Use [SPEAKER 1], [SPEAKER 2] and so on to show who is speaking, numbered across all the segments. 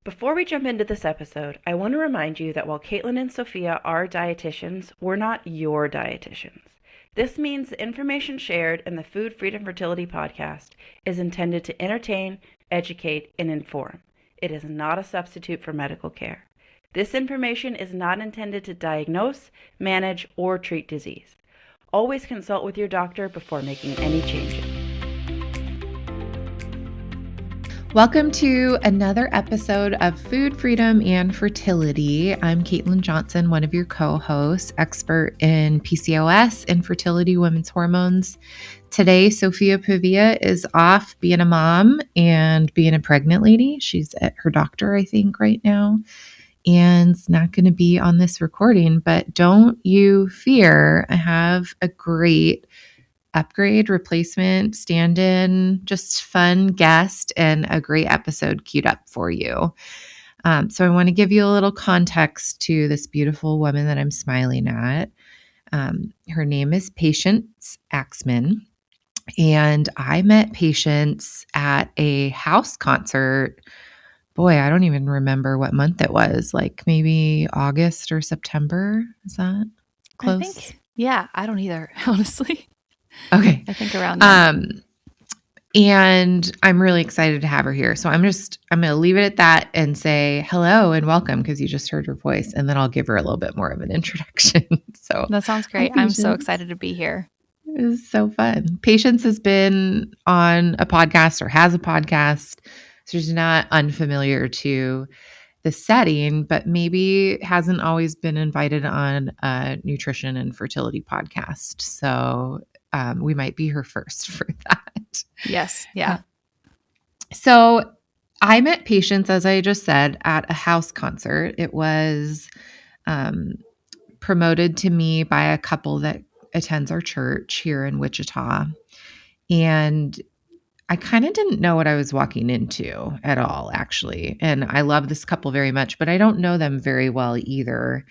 [SPEAKER 1] Before we jump into this episode, I want to remind you that while Caitlin and Sophia are dietitians, we're not your dietitians. This means the information shared in the Food Freedom Fertility podcast is intended to entertain, educate, and inform. It is not a substitute for medical care. This information is not intended to diagnose, manage, or treat disease. Always consult with your doctor before making any changes.
[SPEAKER 2] Welcome to another episode of Food Freedom and Fertility. I'm Caitlin Johnson, one of your co-hosts, expert in PCOS, infertility, women's hormones. Today, Sophia Pavia is off being a mom and being a pregnant lady. She's at her doctor, I think, right now, and it's not going to be on this recording, but don't you fear. I have a great upgrade, replacement, stand-in, just fun guest and a great episode queued up for you. So I want to give you a little context to this beautiful woman that I'm smiling at. Her name is Patience Axmann, and I met Patience at a house concert. Boy, I don't even remember what month it was, like maybe August or September. Is that close?
[SPEAKER 3] I don't either, honestly.
[SPEAKER 2] Okay.
[SPEAKER 3] I think around then.
[SPEAKER 2] And I'm really excited to have her here. So I'm going to leave it at that and say hello and welcome because you just heard her voice. And then I'll give her a little bit more of an introduction. So
[SPEAKER 3] That sounds great. I'm so excited to be here.
[SPEAKER 2] It was so fun. Patience has been on a podcast or has a podcast. So she's not unfamiliar to the setting, but maybe hasn't always been invited on a nutrition and fertility podcast. So we might be her first for that.
[SPEAKER 3] Yes. Yeah.
[SPEAKER 2] So I met Patience, as I just said, at a house concert. It was promoted to me by a couple that attends our church here in Wichita. And I kind of didn't know what I was walking into at all, actually. And I love this couple very much, but I don't know them very well either.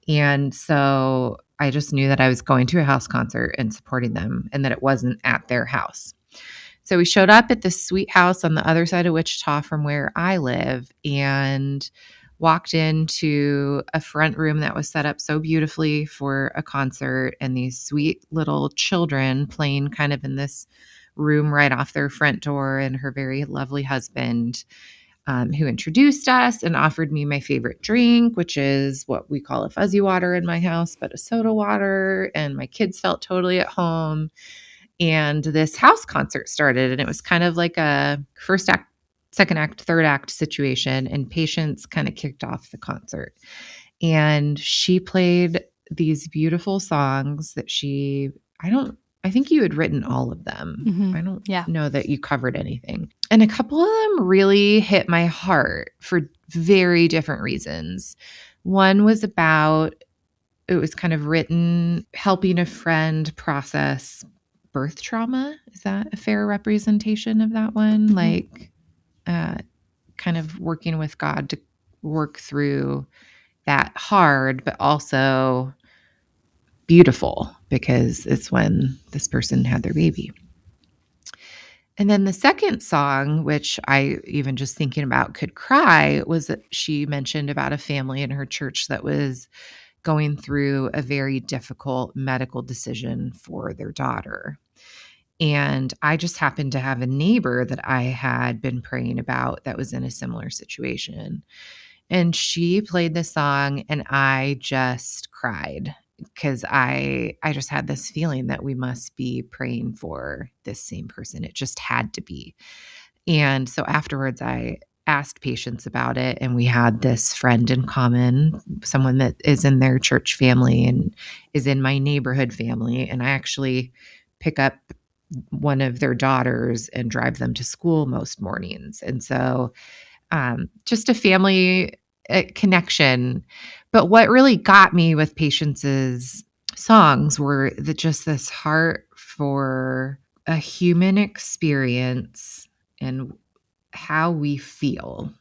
[SPEAKER 2] And so I just knew that I was going to a house concert and supporting them and that it wasn't at their house. So we showed up at this sweet house on the other side of Wichita from where I live and walked into a front room that was set up so beautifully for a concert, and these sweet little children playing kind of in this room right off their front door, and her very lovely husband who introduced us and offered me my favorite drink, which is what we call a fuzzy water in my house, but a soda water. And my kids felt totally at home. And this house concert started, and it was kind of like a first act, second act, third act situation. And Patience kind of kicked off the concert. And she played these beautiful songs that I think you had written all of them.
[SPEAKER 3] Mm-hmm.
[SPEAKER 2] I don't know that you covered anything. And a couple of them really hit my heart for very different reasons. One was it was kind of written helping a friend process birth trauma. Is that a fair representation of that one?
[SPEAKER 3] Mm-hmm.
[SPEAKER 2] Like kind of working with God to work through that hard, but also beautiful because it's when this person had their baby. And then the second song, which I even just thinking about could cry, was that she mentioned about a family in her church that was going through a very difficult medical decision for their daughter. And I just happened to have a neighbor that I had been praying about that was in a similar situation. And she played the song and I just cried because I just had this feeling that we must be praying for this same person. It just had to be. And so afterwards, I asked Patience about it, and we had this friend in common, someone that is in their church family and is in my neighborhood family. And I actually pick up one of their daughters and drive them to school most mornings. And so just a family connection. But what really got me with Patience's songs were just this heart for a human experience and how we feel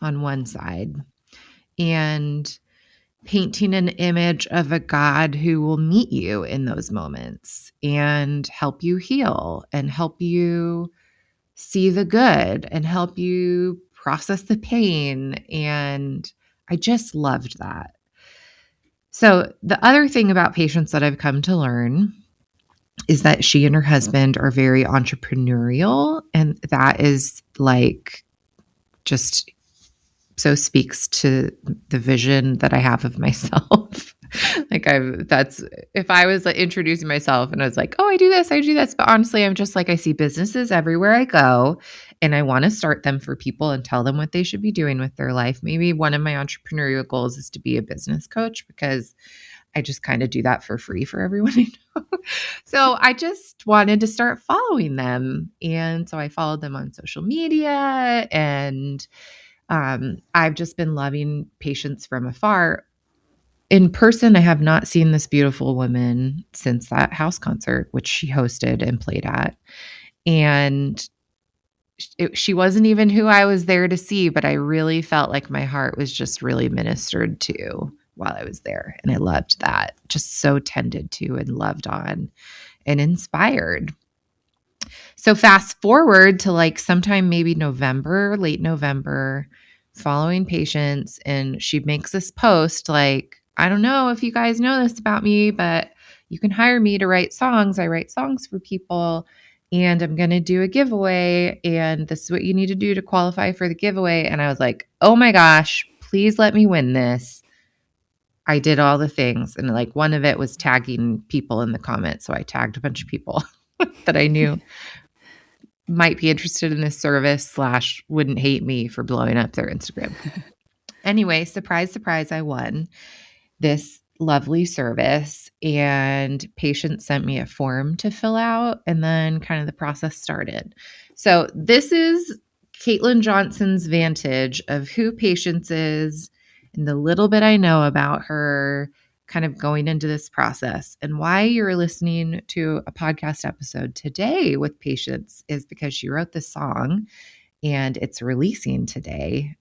[SPEAKER 2] on one side, and painting an image of a God who will meet you in those moments and help you heal and help you see the good and help you process the pain. And I just loved that. So the other thing about Patience that I've come to learn is that she and her husband are very entrepreneurial. And that is like just so speaks to the vision that I have of myself. That's if I was like introducing myself and I was like, oh, I do this. But honestly, I'm just like, I see businesses everywhere I go and I want to start them for people and tell them what they should be doing with their life. Maybe one of my entrepreneurial goals is to be a business coach because I just kind of do that for free for everyone I know. So I just wanted to start following them. And so I followed them on social media and I've just been loving Patience from afar. In person, I have not seen this beautiful woman since that house concert, which she hosted and played at. And she wasn't even who I was there to see, but I really felt like my heart was just really ministered to while I was there. And I loved that. Just so tended to and loved on and inspired. So fast forward to like sometime maybe November, late November, following Patience, and she makes this post like, I don't know if you guys know this about me, but you can hire me to write songs. I write songs for people and I'm going to do a giveaway and this is what you need to do to qualify for the giveaway. And I was like, oh my gosh, please let me win this. I did all the things. And like one of it was tagging people in the comments. So I tagged a bunch of people that I knew might be interested in this service / wouldn't hate me for blowing up their Instagram. Anyway, surprise, surprise, I won this lovely service and Patience sent me a form to fill out and then kind of the process started. So this is Caitlin Johnson's vantage of who Patience is and the little bit I know about her kind of going into this process. And why you're listening to a podcast episode today with Patience is because she wrote this song and it's releasing today.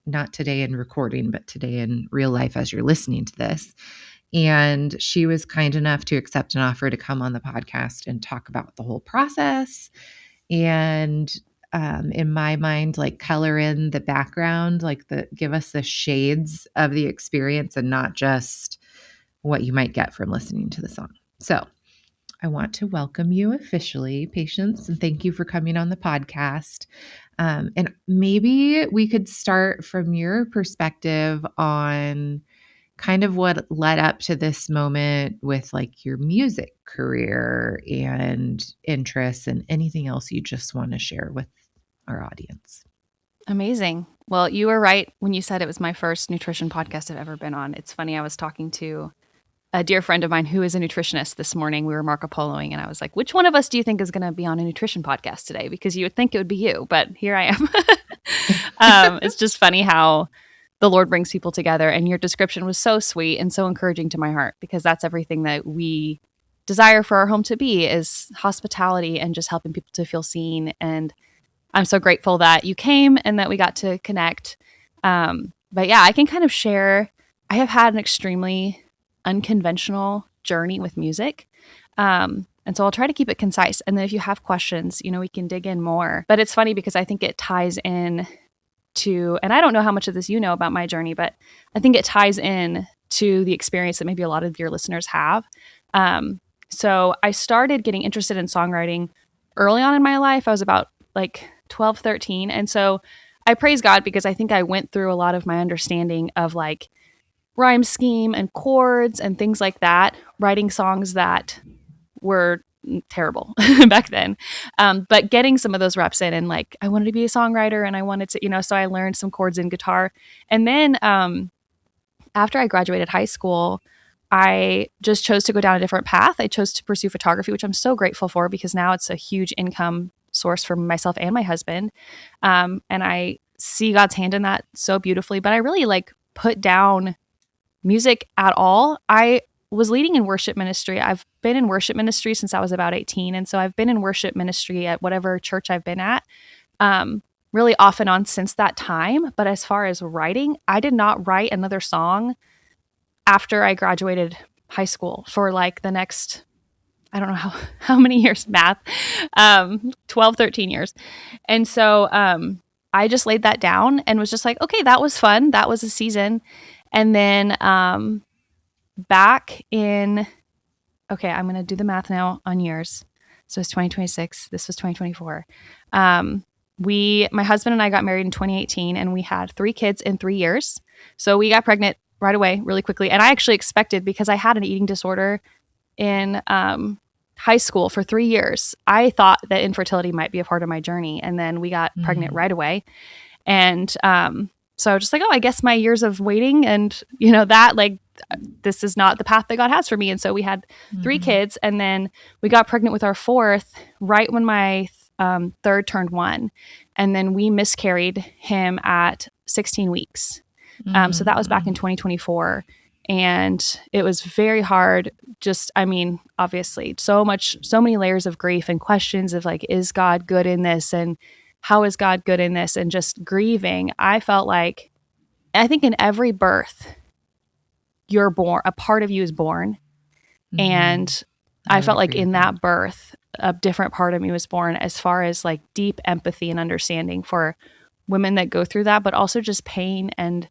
[SPEAKER 2] Not today in recording, but today in real life as you're listening to this. And she was kind enough to accept an offer to come on the podcast and talk about the whole process. And in my mind, like color in the background, like give us the shades of the experience and not just what you might get from listening to the song. So I want to welcome you officially, Patience, and thank you for coming on the podcast. And maybe we could start from your perspective on kind of what led up to this moment with like your music career and interests and anything else you just want to share with our audience.
[SPEAKER 3] Amazing. Well, you were right when you said it was my first nutrition podcast I've ever been on. It's funny, I was talking to a dear friend of mine who is a nutritionist this morning. We were Marco Poloing, and I was like, which one of us do you think is going to be on a nutrition podcast today? Because you would think it would be you, but here I am. It's just funny how the Lord brings people together, and your description was so sweet and so encouraging to my heart, because that's everything that we desire for our home to be, is hospitality and just helping people to feel seen. And I'm so grateful that you came and that we got to connect. But yeah, I can kind of share, I have had an extremely unconventional journey with music. And so I'll try to keep it concise. And then if you have questions, we can dig in more. But it's funny because I think it ties in to, and I don't know how much of this you know about my journey, but I think it ties in to the experience that maybe a lot of your listeners have. So I started getting interested in songwriting early on in my life. I was about like 12, 13. And so I praise God because I think I went through a lot of my understanding of like rhyme scheme and chords and things like that, writing songs that were terrible back then. But getting some of those reps in, and like, I wanted to be a songwriter and I wanted to, so I learned some chords in guitar. And then after I graduated high school, I just chose to go down a different path. I chose to pursue photography, which I'm so grateful for because now it's a huge income source for myself and my husband. And I see God's hand in that so beautifully, but I really like put down music at all. I was leading in worship ministry. I've been in worship ministry since I was about 18. And so I've been in worship ministry at whatever church I've been at, really off and on since that time. But as far as writing, I did not write another song after I graduated high school for like the next, I don't know how many years, math, 12, 13 years. And so I just laid that down and was just like, okay, that was fun. That was a season. And then back in, okay, I'm going to do the math now on years. So it's 2026. This was 2024. My husband and I got married in 2018 and we had 3 kids in 3 years. So we got pregnant right away, really quickly. And I actually expected, because I had an eating disorder in high school for 3 years, I thought that infertility might be a part of my journey. And then we got pregnant right away. And so I was just like, oh, I guess my years of waiting and, that, like, this is not the path that God has for me. And so we had 3 kids, and then we got pregnant with our 4th right when my 3rd turned 1. And then we miscarried him at 16 weeks. So that was back in 2024. And it was very hard. Just, obviously so many layers of grief and questions of like, is God good in this? And how is God good in this? And just grieving. I felt like, I think in every birth, you're born, a part of you is born. And I felt like in that birth, a different part of me was born, as far as like deep empathy and understanding for women that go through that, but also just pain and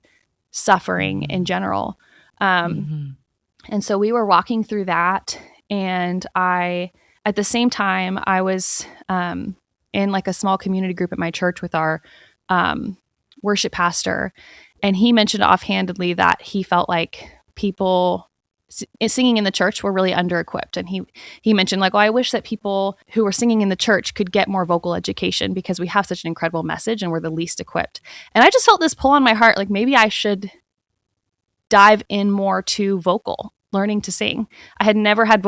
[SPEAKER 3] suffering in general. And so we were walking through that. And at the same time, I was in like a small community group at my church with our worship pastor. And he mentioned offhandedly that he felt like people singing in the church were really under-equipped. And he mentioned like, oh, I wish that people who were singing in the church could get more vocal education, because we have such an incredible message and we're the least equipped. And I just felt this pull on my heart, like maybe I should dive in more to learning to sing. I had never had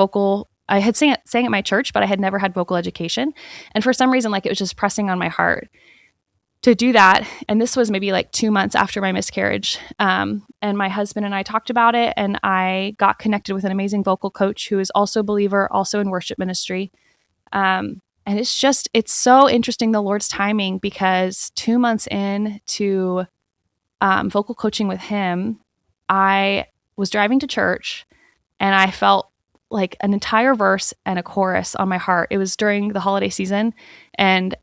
[SPEAKER 3] I had sang at my church, but I had never had vocal education. And for some reason, like, it was just pressing on my heart to do that. And this was maybe like 2 months after my miscarriage. And my husband and I talked about it, and I got connected with an amazing vocal coach who is also a believer, also in worship ministry. And it's so interesting, the Lord's timing, because 2 months in to vocal coaching with him, I was driving to church and I felt like an entire verse and a chorus on my heart. It was during the holiday season, and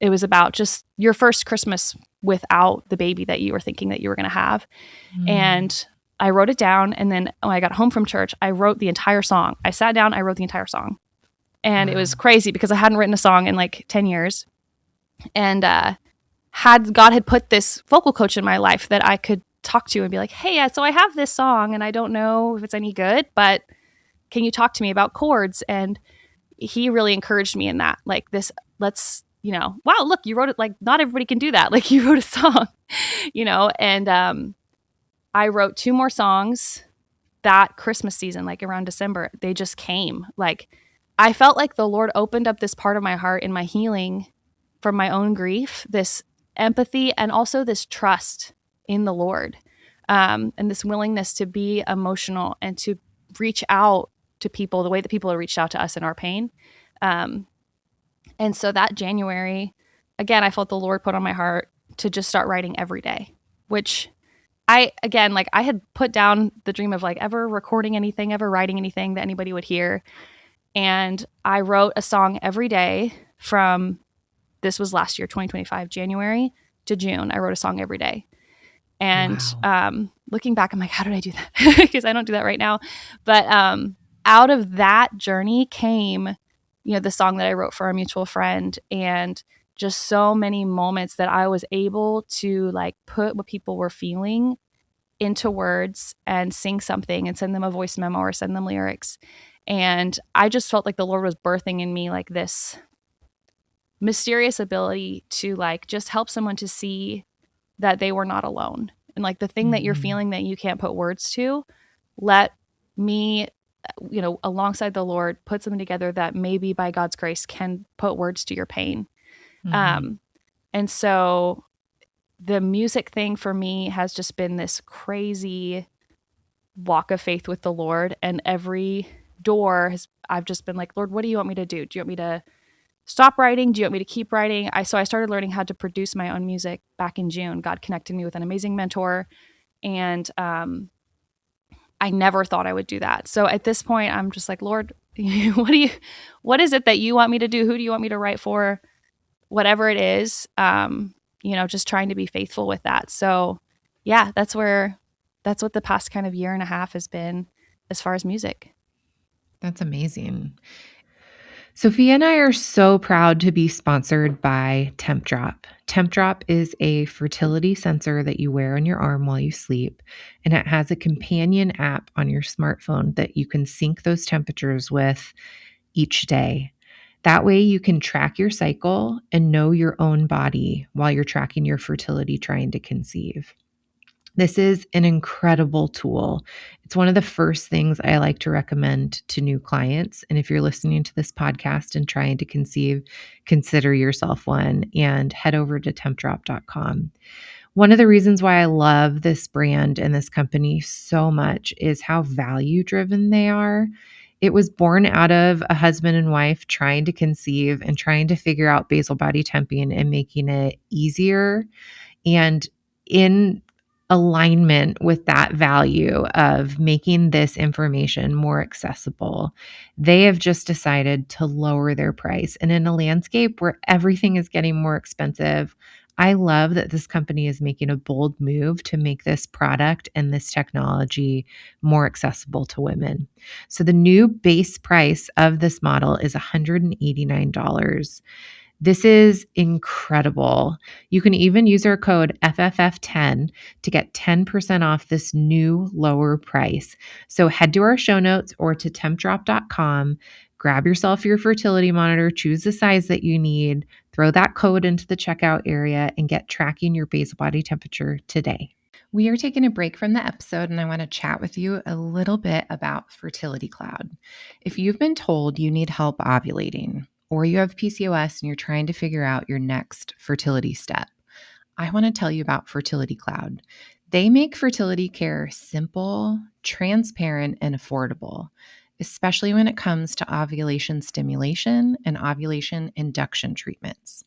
[SPEAKER 3] it was about just your first Christmas without the baby that you were thinking that you were going to have. And I wrote it down, and then when I got home from church, I wrote the entire song. I sat down, I wrote the entire song. And it was crazy because I hadn't written a song in like 10 years. And God had put this vocal coach in my life that I could talk to and be like, hey, so I have this song and I don't know if it's any good, but can you talk to me about chords? And he really encouraged me in that, like, wow, look, you wrote it. Like, not everybody can do that. Like, you wrote a song, and I wrote 2 more songs that Christmas season, like around December. They just came. Like, I felt like the Lord opened up this part of my heart in my healing from my own grief, this empathy, and also this trust in the Lord, and this willingness to be emotional and to reach out to people the way that people have reached out to us in our pain. And so that January, again, I felt the Lord put on my heart to just start writing every day, which I had put down the dream of like ever recording anything, ever writing anything that anybody would hear. And I wrote a song every day this was last year, 2025, January to June. I wrote a song every day. And looking back, I'm like, how did I do that? Because I don't do that right now. But out of that journey came, the song that I wrote for our mutual friend, and just so many moments that I was able to like put what people were feeling into words and sing something and send them a voice memo or send them lyrics. And I just felt like the Lord was birthing in me like this mysterious ability to like just help someone to see that they were not alone. And like the thing that you're feeling that you can't put words to, let me, alongside the Lord, put something together that maybe by God's grace can put words to your pain. And so the music thing for me has just been this crazy walk of faith with the Lord. And every door I've just been like, Lord, what do you want me to do? Do you want me to stop writing? Do you want me to keep writing? So I started learning how to produce my own music back in June. God connected me with an amazing mentor, and I never thought I would do that. So at this point, I'm just like, Lord, what is it that you want me to do? Who do you want me to write for? Whatever it is, just trying to be faithful with that. So yeah, that's what the past kind of year and a half has been as far as music.
[SPEAKER 2] That's amazing. Sophia and I are so proud to be sponsored by TempDrop. TempDrop is a fertility sensor that you wear on your arm while you sleep, and it has a companion app on your smartphone that you can sync those temperatures with each day. That way, you can track your cycle and know your own body while you're tracking your fertility trying to conceive. This is an incredible tool. It's one of the first things I like to recommend to new clients. And if you're listening to this podcast and trying to conceive, consider yourself one and head over to tempdrop.com. One of the reasons why I love this brand and this company so much is how value driven they are. It was born out of a husband and wife trying to conceive and trying to figure out basal body temping and making it easier. And in alignment with that value of making this information more accessible, they have just decided to lower their price. And in a landscape where everything is getting more expensive, I love that this company is making a bold move to make this product and this technology more accessible to women. So the new base price of this model is $189. This is incredible. You can even use our code FFF10 to get 10% off this new lower price. So head to our show notes or to tempdrop.com, grab yourself your fertility monitor, choose the size that you need, throw that code into the checkout area, and get tracking your basal body temperature today. We are taking a break from the episode, and I want to chat with you a little bit about Fertility Cloud. If you've been told you need help ovulating, or you have PCOS and you're trying to figure out your next fertility step, I want to tell you about Fertility Cloud. They make fertility care simple, transparent, and affordable, especially when it comes to ovulation stimulation and ovulation induction treatments.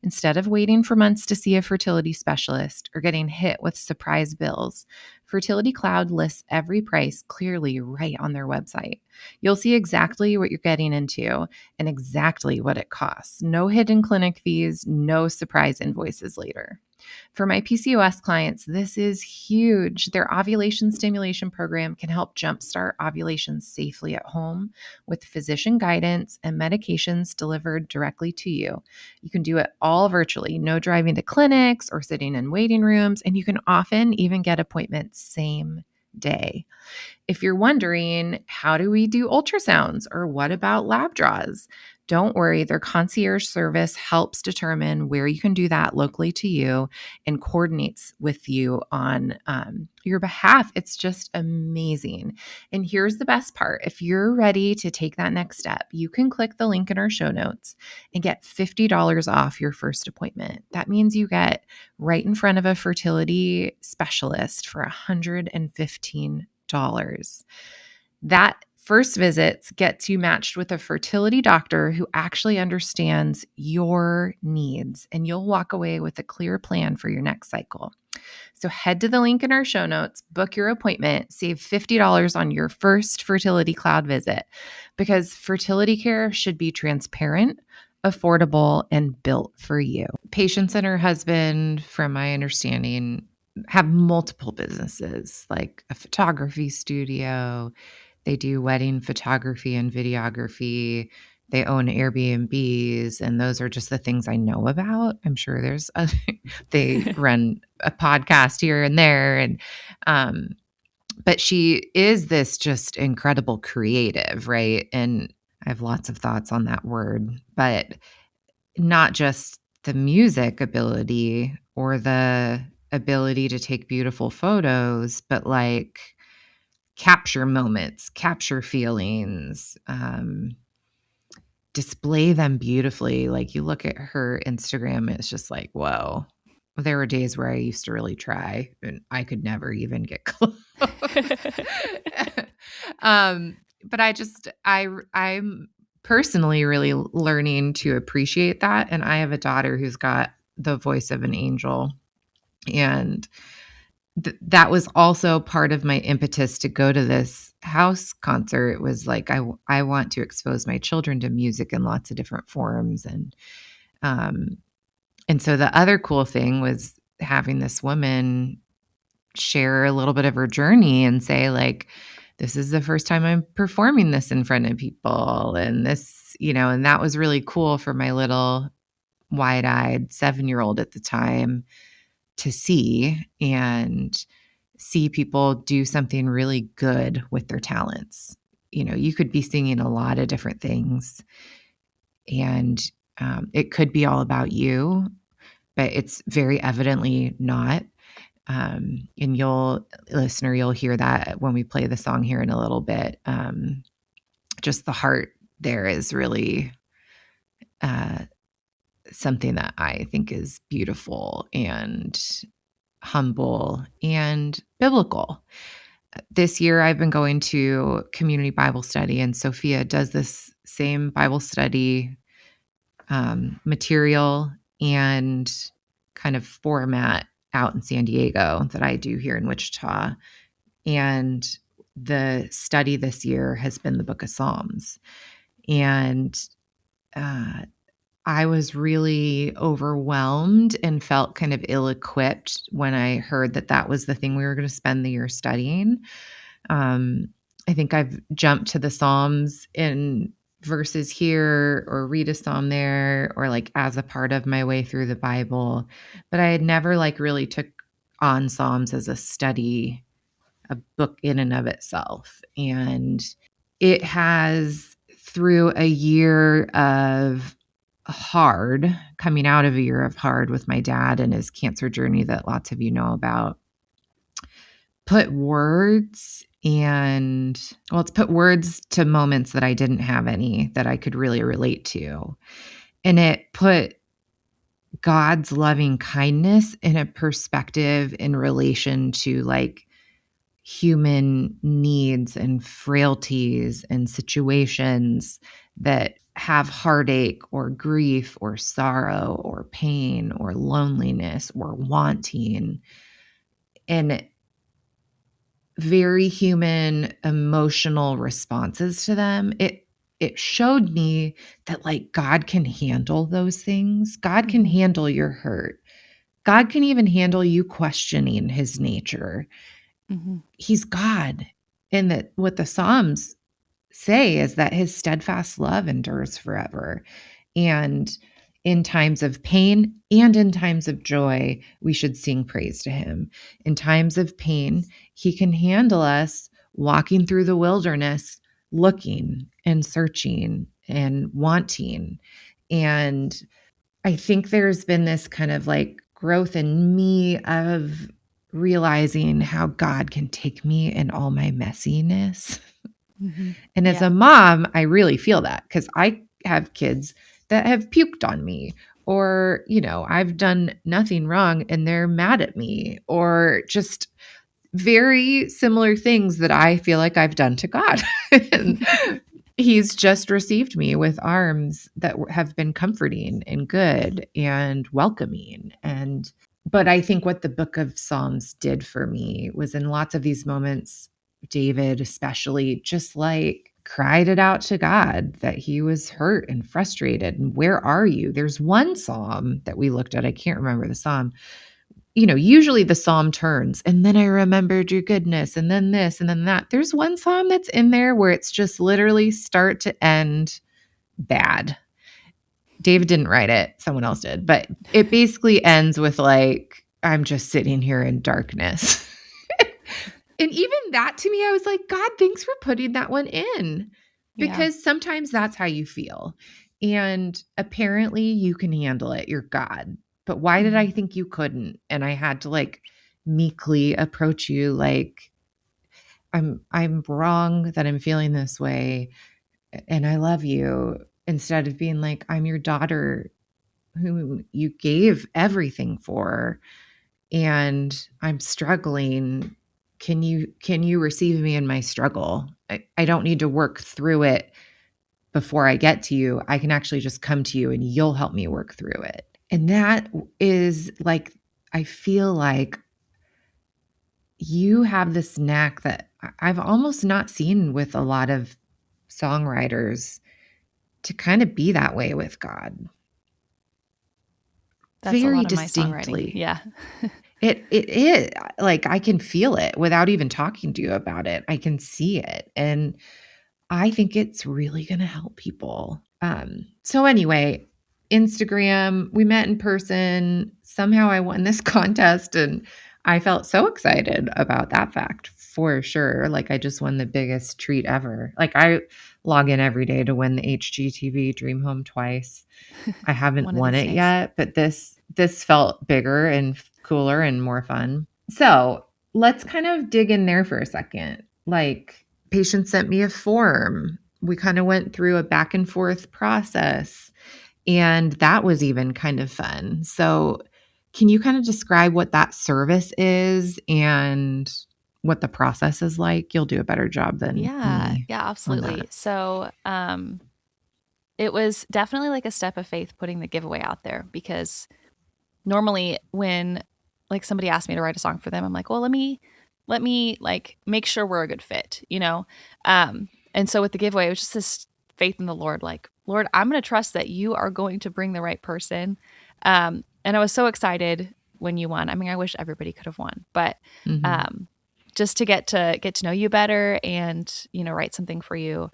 [SPEAKER 2] Instead of waiting for months to see a fertility specialist or getting hit with surprise bills, Fertility Cloud lists every price clearly right on their website. You'll see exactly what you're getting into and exactly what it costs. No hidden clinic fees, no surprise invoices later. For my PCOS clients, this is huge. Their ovulation stimulation program can help jumpstart ovulation safely at home with physician guidance and medications delivered directly to you. You can do it all virtually, no driving to clinics or sitting in waiting rooms, and you can often even get appointments same day. If you're wondering, how do we do ultrasounds or what about lab draws? Don't worry, their concierge service helps determine where you can do that locally to you and coordinates with you on your behalf. It's just amazing. And here's the best part. If you're ready to take that next step, you can click the link in our show notes and get $50 off your first appointment. That means you get right in front of a fertility specialist for $115. That first visit gets you matched with a fertility doctor who actually understands your needs, and you'll walk away with a clear plan for your next cycle. So head to the link in our show notes, book your appointment, save $50 on your first Fertility Cloud visit, because fertility care should be transparent, affordable, and built for you. Patience and her husband, from my understanding, have multiple businesses, like a photography studio. They do wedding photography and videography. They own Airbnbs, and those are just the things I know about. I'm sure there's they run a podcast here and there, and but she is this just incredible creative, right? And I have lots of thoughts on that word, but not just the music ability or the ability to take beautiful photos, but like capture moments, capture feelings, display them beautifully. Like you look at her Instagram, it's just like, whoa. There were days where I used to really try and I could never even get close. But I'm personally really learning to appreciate that. And I have a daughter who's got the voice of an angel. And that was also part of my impetus to go to this house concert. It was like, I want to expose my children to music in lots of different forms. And so the other cool thing was having this woman share a little bit of her journey and say, like, this is the first time I'm performing this in front of people. And this, and that was really cool for my little wide-eyed 7-year-old at the time to see, and see people do something really good with their talents. You could be singing a lot of different things, and it could be all about you, but it's very evidently not. And you'll hear that when we play the song here in a little bit. Just the heart there is really something that I think is beautiful and humble and biblical. This year, I've been going to community Bible study, and Sophia does this same Bible study material and kind of format out in San Diego that I do here in Wichita. And the study this year has been the Book of Psalms. And I was really overwhelmed and felt kind of ill-equipped when I heard that that was the thing we were going to spend the year studying. I think I've jumped to the Psalms in verses here or read a psalm there, or like as a part of my way through the Bible, but I had never like really took on Psalms as a study, a book in and of itself. And it has, through a year of hard, coming out of a year of hard with my dad and his cancer journey that lots of you know about, put words to moments that I didn't have any that I could really relate to. And it put God's loving kindness in a perspective in relation to like human needs and frailties and situations that have heartache or grief or sorrow or pain or loneliness or wanting, and very human emotional responses to them. It showed me that like God can handle those things. God can handle your hurt. God can even handle you questioning his nature. Mm-hmm. He's God. And that what the Psalms say is that his steadfast love endures forever. And in times of pain and in times of joy, we should sing praise to him. In times of pain, he can handle us walking through the wilderness, looking and searching and wanting. And I think there's been this kind of like growth in me of realizing how God can take me in all my messiness. Mm-hmm. And as a mom, I really feel that because I have kids that have puked on me, or, I've done nothing wrong and they're mad at me, or just very similar things that I feel like I've done to God. And he's just received me with arms that have been comforting and good and welcoming. But I think what the Book of Psalms did for me was, in lots of these moments, David especially just like cried it out to God that he was hurt and frustrated. And where are you? There's one psalm that we looked at. I can't remember the psalm. Usually the psalm turns, and then I remembered your goodness, and then this, and then that. There's one psalm that's in there where it's just literally start to end bad. David didn't write it. Someone else did. But it basically ends with like, I'm just sitting here in darkness. And even that, to me, I was like, God, thanks for putting that one in, because sometimes that's how you feel. And apparently you can handle it. You're God. But why did I think you couldn't? And I had to like meekly approach you like, I'm wrong that I'm feeling this way, and I love you, instead of being like, I'm your daughter who you gave everything for, and I'm struggling. Can you receive me in my struggle? I don't need to work through it before I get to you. I can actually just come to you and you'll help me work through it. And that is like, I feel like you have this knack that I've almost not seen with a lot of songwriters to kind of be that way with God.
[SPEAKER 3] That's a
[SPEAKER 2] Very
[SPEAKER 3] lot of my songwriting.
[SPEAKER 2] distinctly.
[SPEAKER 3] Yeah.
[SPEAKER 2] It is like I can feel it without even talking to you about it. I can see it. And I think it's really going to help people. So anyway, Instagram, we met in person. Somehow I won this contest and I felt so excited about that fact for sure. Like I just won the biggest treat ever. Like I log in every day to win the HGTV Dream Home twice. I haven't
[SPEAKER 3] One of
[SPEAKER 2] won
[SPEAKER 3] these
[SPEAKER 2] it
[SPEAKER 3] days.
[SPEAKER 2] yet, but this felt bigger and cooler and more fun. So let's kind of dig in there for a second. Like, Patience sent me a form. We kind of went through a back and forth process, and that was even kind of fun. So, can you kind of describe what that service is and what the process is like? You'll do a better job than
[SPEAKER 3] Yeah.
[SPEAKER 2] me
[SPEAKER 3] Yeah,
[SPEAKER 2] on
[SPEAKER 3] absolutely.
[SPEAKER 2] that.
[SPEAKER 3] So, it was definitely like a step of faith putting the giveaway out there, because normally when like somebody asked me to write a song for them, I'm like, well, let me like make sure we're a good fit, you know? And so with the giveaway, it was just this faith in the Lord, like, Lord, I'm going to trust that you are going to bring the right person. And I was so excited when you won. I mean, I wish everybody could have won, but
[SPEAKER 2] Mhm.
[SPEAKER 3] um, just to get to know you better and, write something for you.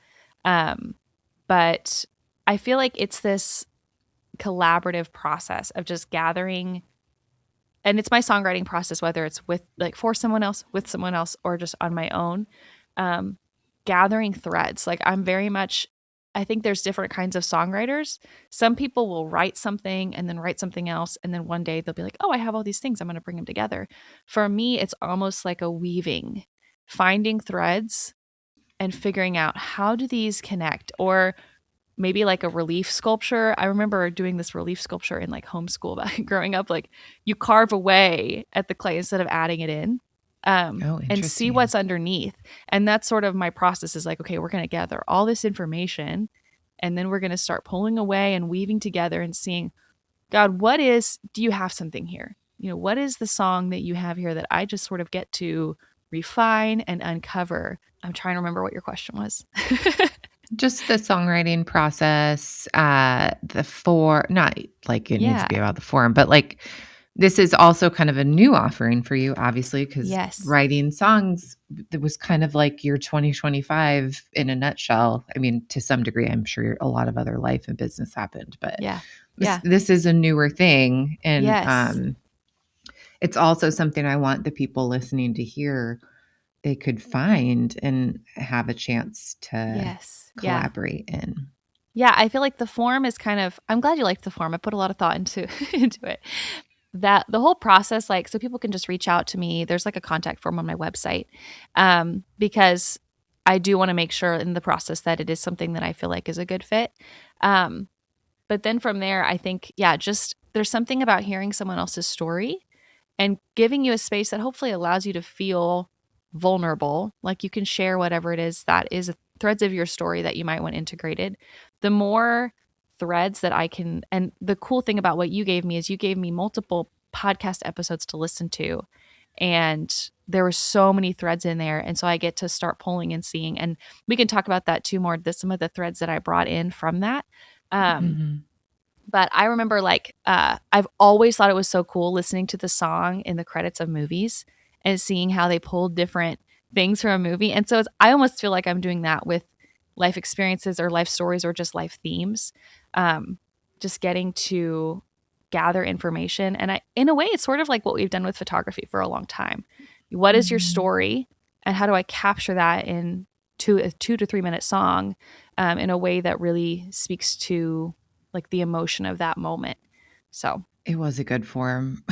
[SPEAKER 3] But I feel like it's this collaborative process of just gathering, and it's my songwriting process, whether it's with like for someone else, with someone else, or just on my own. um, Gathering threads. Like I'm very much, I think there's different kinds of songwriters. Some people will write something and then write something else, and then one day they'll be like, oh, I have all these things, I'm going to bring them together. For me, it's almost like a weaving, finding threads and figuring out how do these connect, or maybe like a relief sculpture. I remember doing this relief sculpture in like homeschool back growing up. Like you carve away at the clay instead of adding it in,
[SPEAKER 2] Oh,
[SPEAKER 3] and see
[SPEAKER 2] interesting.
[SPEAKER 3] what's underneath. And that's sort of my process, is like, okay, we're going to gather all this information and then we're going to start pulling away and weaving together and seeing, God, do you have something here? What is the song that you have here that I just sort of get to refine and uncover? I'm trying to remember what your question was.
[SPEAKER 2] Just the songwriting process, not like it needs
[SPEAKER 3] Yeah.
[SPEAKER 2] to be about the form, but like this is also kind of a new offering for you, obviously, because
[SPEAKER 3] Yes.
[SPEAKER 2] writing songs, it was kind of like your 2025 in a nutshell. I mean, to some degree, I'm sure a lot of other life and business happened, but
[SPEAKER 3] Yeah.
[SPEAKER 2] this,
[SPEAKER 3] Yeah.
[SPEAKER 2] this is a newer thing. And
[SPEAKER 3] Yes.
[SPEAKER 2] it's also something I want the people listening to hear they could find and have a chance to
[SPEAKER 3] Yes. Yeah.
[SPEAKER 2] collaborate in.
[SPEAKER 3] Yeah. I feel like the form is kind of, I'm glad you liked the form. I put a lot of thought into into it. That the whole process, like, so people can just reach out to me. There's like a contact form on my website, because I do want to make sure in the process that it is something that I feel like is a good fit. Um, but then from there, I think, yeah, just there's something about hearing someone else's story and giving you a space that hopefully allows you to feel vulnerable, like you can share whatever it is that is threads of your story that you might want integrated. The more threads that I can, and the cool thing about what you gave me is you gave me multiple podcast episodes to listen to, and there were so many threads in there, and so I get to start pulling and seeing, and we can talk about that too more, some of the threads that I brought in from that. um
[SPEAKER 2] Mhm.
[SPEAKER 3] but I remember, like, I've always thought it was so cool listening to the song in the credits of movies and seeing how they pulled different things from a movie. And so I almost feel like I'm doing that with life experiences or life stories or just life themes. Um, just getting to gather information. And in a way, it's sort of like what we've done with photography for a long time. What is your
[SPEAKER 2] Mhm.
[SPEAKER 3] story? And how do I capture that in a 2 to 3 minute song, in a way that really speaks to like the emotion of that moment. So
[SPEAKER 2] It was a good form.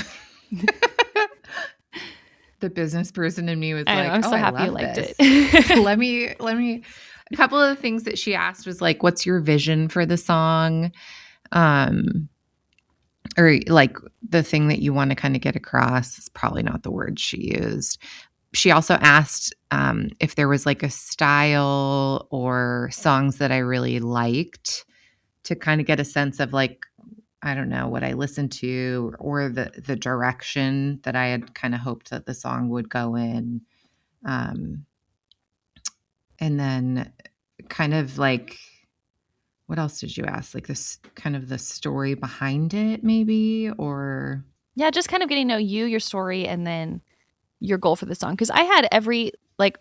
[SPEAKER 2] The business person in me was
[SPEAKER 3] I know,
[SPEAKER 2] like,
[SPEAKER 3] I'm
[SPEAKER 2] "Oh,
[SPEAKER 3] so
[SPEAKER 2] I
[SPEAKER 3] happy you
[SPEAKER 2] love
[SPEAKER 3] liked it.
[SPEAKER 2] this. Let me a couple of the things that she asked was like, "What's your vision for the song?" Um, or like the thing that you want to kind of get across is probably not the word she used. She also asked if there was like a style or songs that I really liked to kind of get a sense of like I don't know, what I listened to or the direction that I had kind of hoped that the song would go in. Um, and then kind of like, what else did you ask? Like this kind of the story behind it, maybe, or
[SPEAKER 3] Yeah, just kind of getting to know you, your story, and then your goal for the song. Because I had every, like,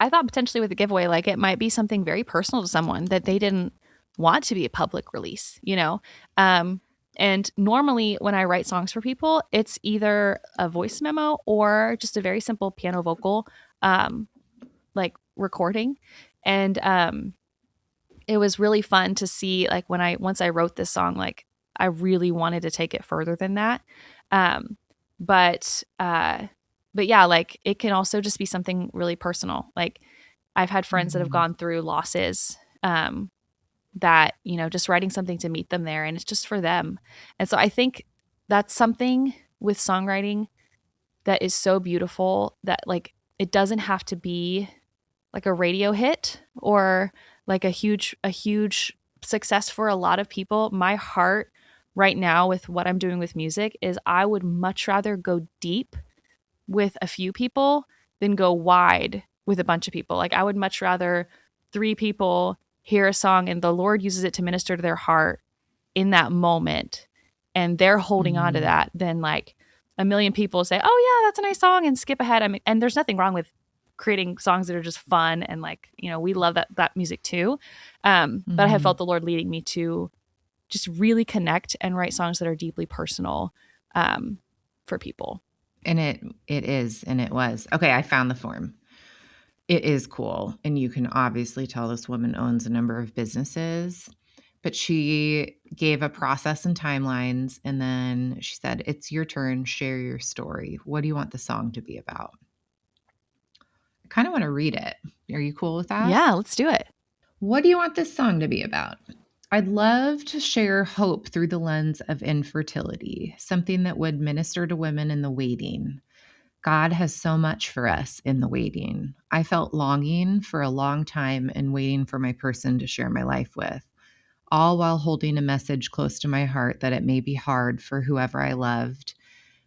[SPEAKER 3] I thought potentially with the giveaway, like it might be something very personal to someone that they didn't want to be a public release, you know? And normally when I write songs for people, it's either a voice memo or just a very simple piano vocal, um, like recording. And it was really fun to see, like, once I wrote this song, like I really wanted to take it further than that. Um, but but yeah, like it can also just be something really personal. Like I've had friends that have gone through losses, that, you know, just writing something to meet them there, and it's just for them. And so I think that's something with songwriting that is so beautiful, that like it doesn't have to be like a radio hit or like a huge success for a lot of people. My heart right now with what I'm doing with music is I would much rather go deep with a few people than go wide with a bunch of people. Like I would much rather 3 people hear a song and the Lord uses it to minister to their heart in that moment and they're holding on to that than like a million people say, "Oh yeah, that's a nice song," and skip ahead. I mean, and there's nothing wrong with creating songs that are just fun and like, you know, we love that music too. But I have felt the Lord leading me to just really connect and write songs that are deeply personal, for people.
[SPEAKER 2] And it is, and it was. Okay, I found the form. It is cool. And you can obviously tell this woman owns a number of businesses, but she gave a process and timelines. And then she said, "It's your turn. Share your story. What do you want the song to be about?" I kind of want to read it. Are you cool with that?
[SPEAKER 3] Yeah, let's do it.
[SPEAKER 2] What do you want this song to be about? I'd love to share hope through the lens of infertility, something that would minister to women in the waiting. God has so much for us in the waiting. I felt longing for a long time and waiting for my person to share my life with, all while holding a message close to my heart that it may be hard for whoever I loved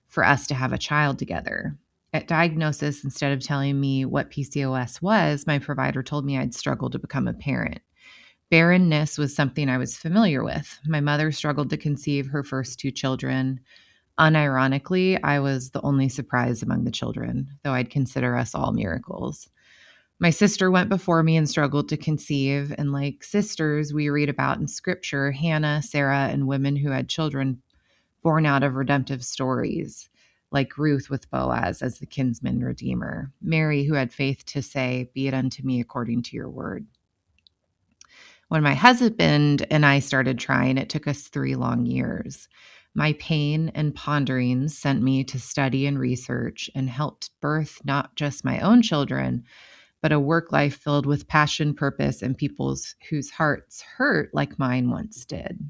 [SPEAKER 2] for us to have a child together. At diagnosis, instead of telling me what PCOS was, my provider told me I'd struggle to become a parent. Barrenness was something I was familiar with. My mother struggled to conceive her first 2 children. Unironically, I was the only surprise among the children, though I'd consider us all miracles. My sister went before me and struggled to conceive, and like sisters we read about in scripture, Hannah, Sarah, and women who had children born out of redemptive stories, like Ruth with Boaz as the kinsman redeemer, Mary who had faith to say, "Be it unto me according to your word." When my husband and I started trying, it took us 3 long years. My pain and ponderings sent me to study and research and helped birth not just my own children, but a work life filled with passion, purpose, and people's whose hearts hurt like mine once did.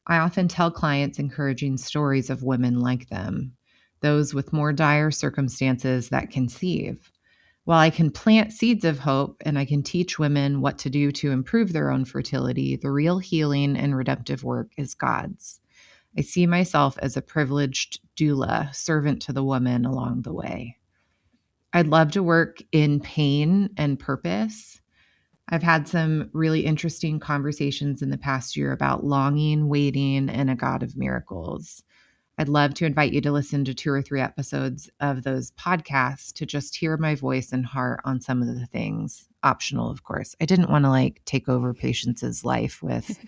[SPEAKER 2] I often tell clients encouraging stories of women like them, those with more dire circumstances that conceive. While I can plant seeds of hope and I can teach women what to do to improve their own fertility, the real healing and redemptive work is God's. I see myself as a privileged doula, servant to the woman along the way. I'd love to work in pain and purpose. I've had some really interesting conversations in the past year about longing, waiting, and a God of miracles. I'd love to invite you to listen to 2 or 3 episodes of those podcasts to just hear my voice and heart on some of the things. Optional, of course. I didn't want to like take over Patience's life with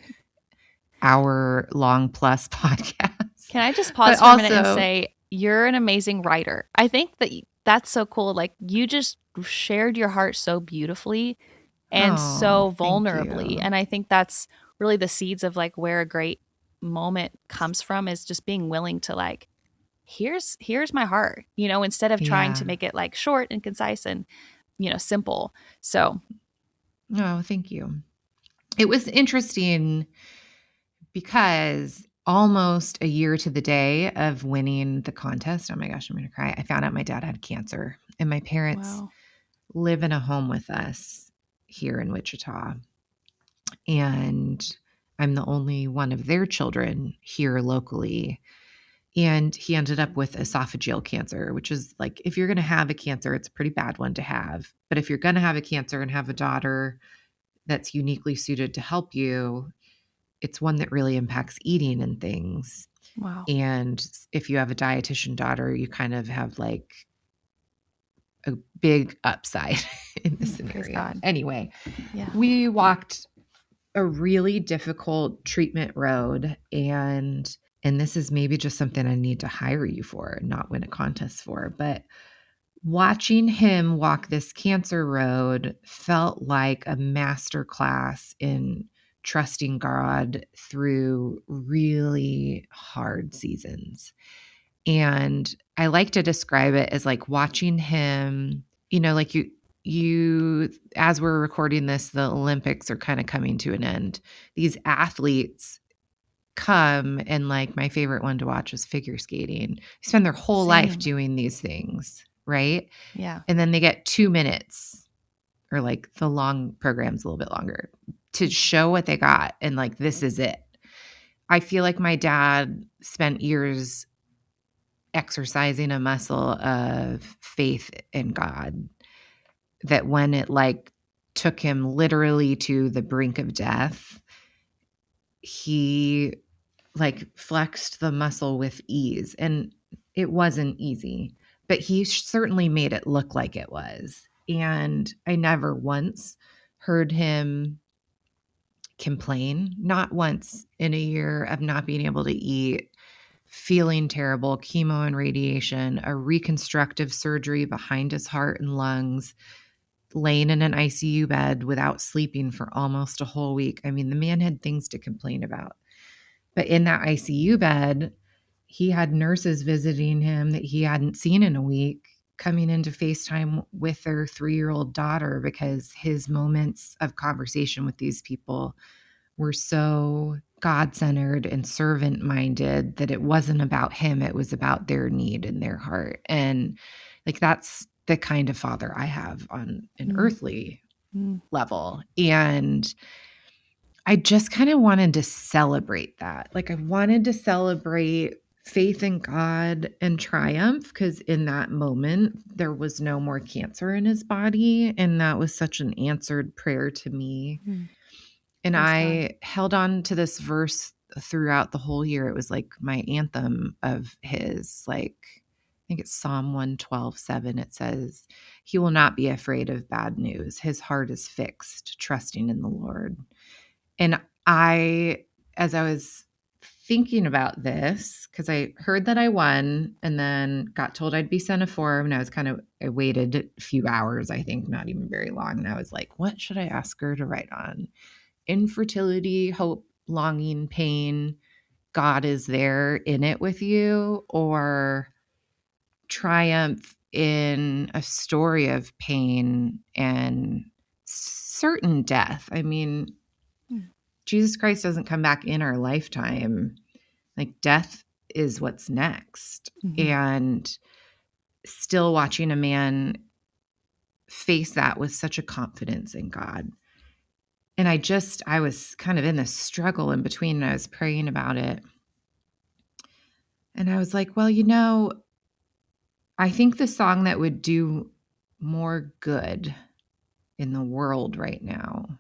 [SPEAKER 2] hour-long plus podcasts.
[SPEAKER 3] Can I just pause
[SPEAKER 2] But
[SPEAKER 3] for a minute and
[SPEAKER 2] also,
[SPEAKER 3] say you're an amazing writer? I think that that's so cool. Like you just shared your heart so beautifully and
[SPEAKER 2] oh,
[SPEAKER 3] so
[SPEAKER 2] thank
[SPEAKER 3] vulnerably.
[SPEAKER 2] you.
[SPEAKER 3] And I think that's really the seeds of like where a great moment comes from, is just being willing to like, here's my heart, you know, instead of trying
[SPEAKER 2] Yeah.
[SPEAKER 3] to make it like short and concise and, you know, simple. So
[SPEAKER 2] Oh, thank you. It was interesting because almost a year to the day of winning the contest, oh my gosh, I'm going to cry. I found out my dad had cancer, and my parents
[SPEAKER 3] wow.
[SPEAKER 2] live in a home with us here in Wichita. And I'm the only one of their children here locally. And he ended up with esophageal cancer, which is like, if you're going to have a cancer, it's a pretty bad one to have. But if you're going to have a cancer and have a daughter that's uniquely suited to help you, it's one that really impacts eating and things.
[SPEAKER 3] Wow.
[SPEAKER 2] And if you have a dietitian daughter, you kind of have like a big upside in this
[SPEAKER 3] Praise
[SPEAKER 2] scenario.
[SPEAKER 3] God.
[SPEAKER 2] Anyway,
[SPEAKER 3] Yeah.
[SPEAKER 2] we walked a really difficult treatment road, and this is maybe just something I need to hire you for, not win a contest for, but watching him walk this cancer road felt like a master class in trusting God through really hard seasons. And I like to describe it as like watching him, like you as we're recording this, the Olympics are kind of coming to an end. These athletes come, and like my favorite one to watch was figure skating. They spend their whole life
[SPEAKER 3] Same.
[SPEAKER 2] doing these things, right?
[SPEAKER 3] Yeah.
[SPEAKER 2] And then they get 2 minutes, or like the long program's a little bit longer, to show what they got. And like, this is it. I feel like my dad spent years exercising a muscle of faith in God, that when it like took him literally to the brink of death, he like flexed the muscle with ease. And it wasn't easy, but he certainly made it look like it was. And I never once heard him complain, not once in a year of not being able to eat, feeling terrible, chemo and radiation, a reconstructive surgery behind his heart and lungs, laying in an ICU bed without sleeping for almost a whole week. I mean, the man had things to complain about. But in that ICU bed, he had nurses visiting him that he hadn't seen in a week, coming into FaceTime with their 3-year-old daughter, because his moments of conversation with these people were so God-centered and servant-minded that it wasn't about him. It was about their need and their heart. And like, that's the kind of father I have on an earthly level. And I just kind of wanted to celebrate that. Like, I wanted to celebrate faith in God and triumph, because in that moment, there was no more cancer in his body. And that was such an answered prayer to me. And
[SPEAKER 3] Praise
[SPEAKER 2] I held on to this verse throughout the whole year. It was like my anthem of his, like, I think it's Psalm 112:7. It says, "He will not be afraid of bad news. His heart is fixed, trusting in the Lord." And as I was thinking about this, because I heard that I won and then got told I'd be sent a form, and I waited a few hours, I think, not even very long. And I was like, what should I ask her to write on? Infertility, hope, longing, pain, God is there in it with you, or triumph in a story of pain and certain death. I mean, Jesus Christ doesn't come back in our lifetime. Like, death is what's next. And still watching a man face that with such a confidence in God. And I was kind of in this struggle in between, and I was praying about it. And I was like, well, I think the song that would do more good in the world right now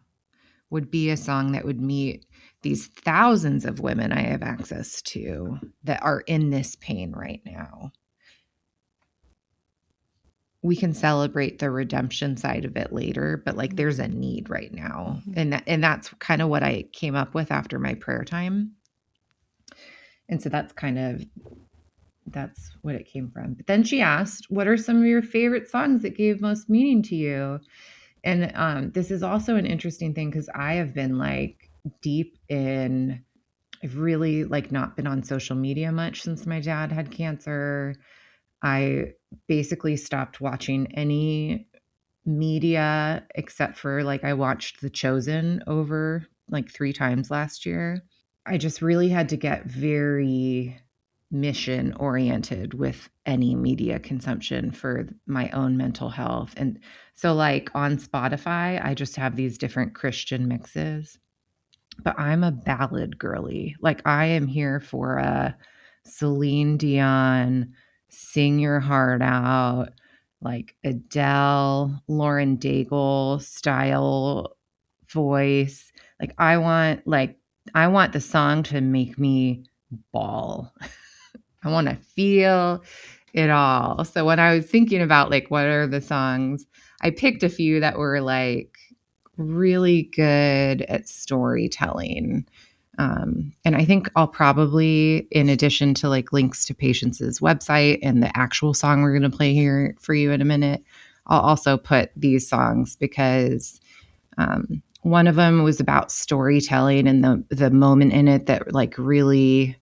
[SPEAKER 2] would be a song that would meet these thousands of women I have access to that are in this pain right now. We can celebrate the redemption side of it later, but like, there's a need right now. And that's kind of what I came up with after my prayer time. And so that's what it came from. But then she asked, what are some of your favorite songs that gave most meaning to you? And this is also an interesting thing, because I have been like I've really like not been on social media much since my dad had cancer. I basically stopped watching any media except for like, I watched The Chosen over like 3 times last year. I just really had to get very mission oriented with any media consumption for my own mental health. And so like on Spotify, I just have these different Christian mixes. but I'm a ballad girly. Like I am here for a Celine Dion, sing your heart out, like Adele, Lauren Daigle style voice. I want the song to make me bawl. I want to feel it all. So when I was thinking about like what are the songs, I picked a few that were like really good at storytelling. And I think I'll probably, in addition to like links to Patience's website and the actual song we're going to play here for you in a minute, I'll also put these songs because one of them was about storytelling, and the moment in it that like really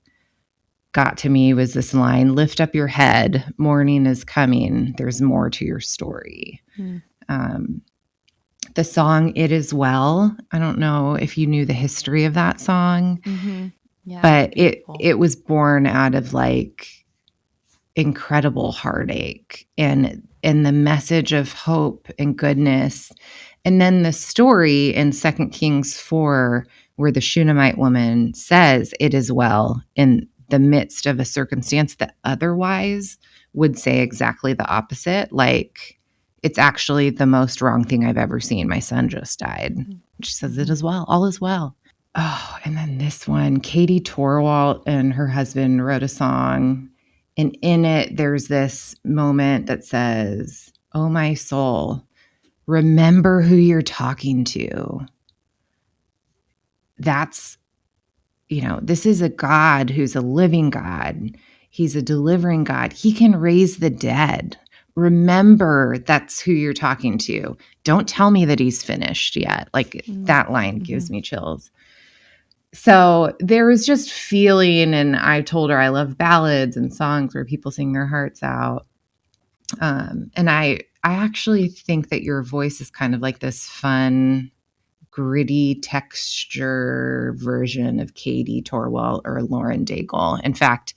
[SPEAKER 2] got to me was this line: "Lift up your head, morning is coming. There's more to your story." Um, the song "It Is Well," I don't know if you knew the history of that song,
[SPEAKER 3] Yeah,
[SPEAKER 2] but
[SPEAKER 3] beautiful.
[SPEAKER 2] it was born out of like incredible heartache and the message of hope and goodness. And then the story in 2 Kings 4, where the Shunammite woman says it is well in the midst of a circumstance that otherwise would say exactly the opposite. Like, it's actually the most wrong thing I've ever seen. My son just died. She says it is well, all is well. Oh, and then this one, Katie Torwalt and her husband wrote a song. And in it, there's this moment that says, "Oh, my soul, remember who you're talking to." That's, this is a God who's a living God. He's a delivering God. He can raise the dead. Remember that's who you're talking to. Don't tell me that he's finished yet. Like that line gives me chills. So there was just feeling, and I told her I love ballads and songs where people sing their hearts out. And I actually think that your voice is kind of like this fun, gritty texture version of Katie Torwalt or Lauren Daigle. In fact,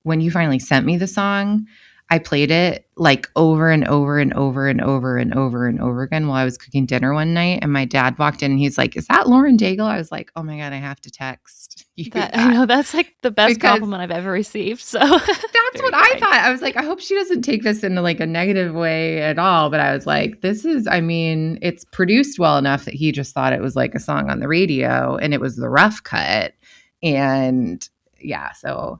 [SPEAKER 2] when you finally sent me the song, I played it like over and over and over and over and over and over again while I was cooking dinner one night. And my dad walked in and he's like, "Is that Lauren Daigle?" I was like, "Oh my God, I have to text you that."
[SPEAKER 3] I know that's like the best
[SPEAKER 2] Because
[SPEAKER 3] compliment I've ever received. So
[SPEAKER 2] that's
[SPEAKER 3] very
[SPEAKER 2] what I
[SPEAKER 3] kind.
[SPEAKER 2] thought. I was like, I hope she doesn't take this in like a negative way at all. But I was like, it's produced well enough that he just thought it was like a song on the radio, and it was the rough cut. And yeah, so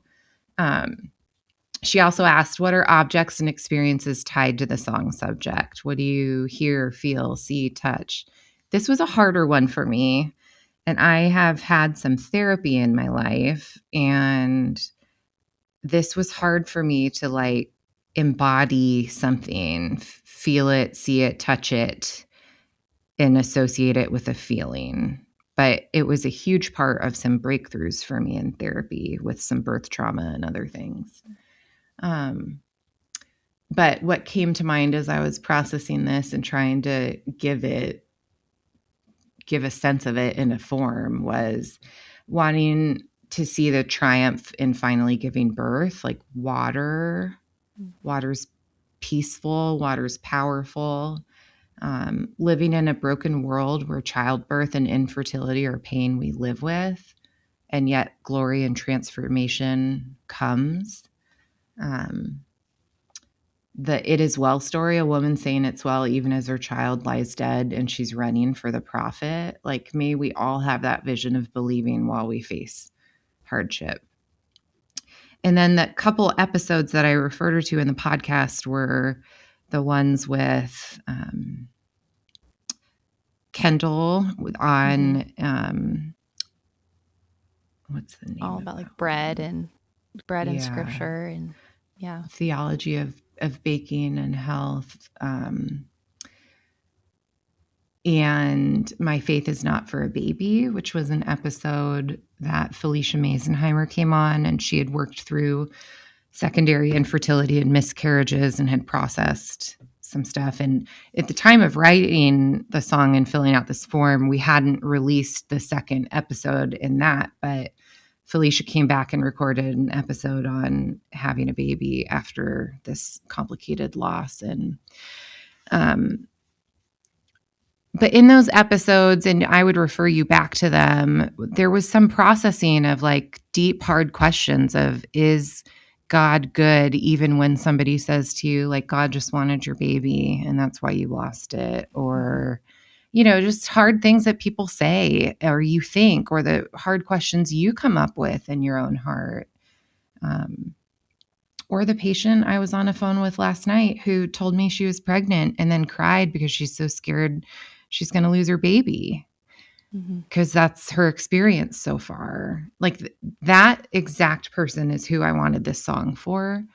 [SPEAKER 2] she also asked, what are objects and experiences tied to the song subject? What do you hear, feel, see, touch? This was a harder one for me. And I have had some therapy in my life, and this was hard for me to like embody something, feel it, see it, touch it, and associate it with a feeling. But it was a huge part of some breakthroughs for me in therapy with some birth trauma and other things. But what came to mind as I was processing this and trying to give a sense of it in a form was wanting to see the triumph in finally giving birth. Like water's peaceful, water's powerful. Living in a broken world where childbirth and infertility are pain we live with, and yet glory and transformation comes. The "It Is Well" story, a woman saying it's well even as her child lies dead and she's running for the prophet. Like, may we all have that vision of believing while we face hardship. And then the couple episodes that I referred her to in the podcast were the ones with Kendall on what's the name?
[SPEAKER 3] All about like bread and scripture and
[SPEAKER 2] theology of baking and health. And My Faith Is Not for a Baby, which was an episode that Felicia Meisenheimer came on, and she had worked through secondary infertility and miscarriages and had processed some stuff. And at the time of writing the song and filling out this form, we hadn't released the second episode in that, but Felicia came back and recorded an episode on having a baby after this complicated loss. And But in those episodes, and I would refer you back to them, there was some processing of like deep, hard questions of, is God good even when somebody says to you, like, God just wanted your baby and that's why you lost it? Or, just hard things that people say or you think, or the hard questions you come up with in your own heart. Or the patient I was on a phone with last night who told me she was pregnant and then cried because she's so scared she's going to lose her baby, because that's her experience so far. Like that exact person is who I wanted this song for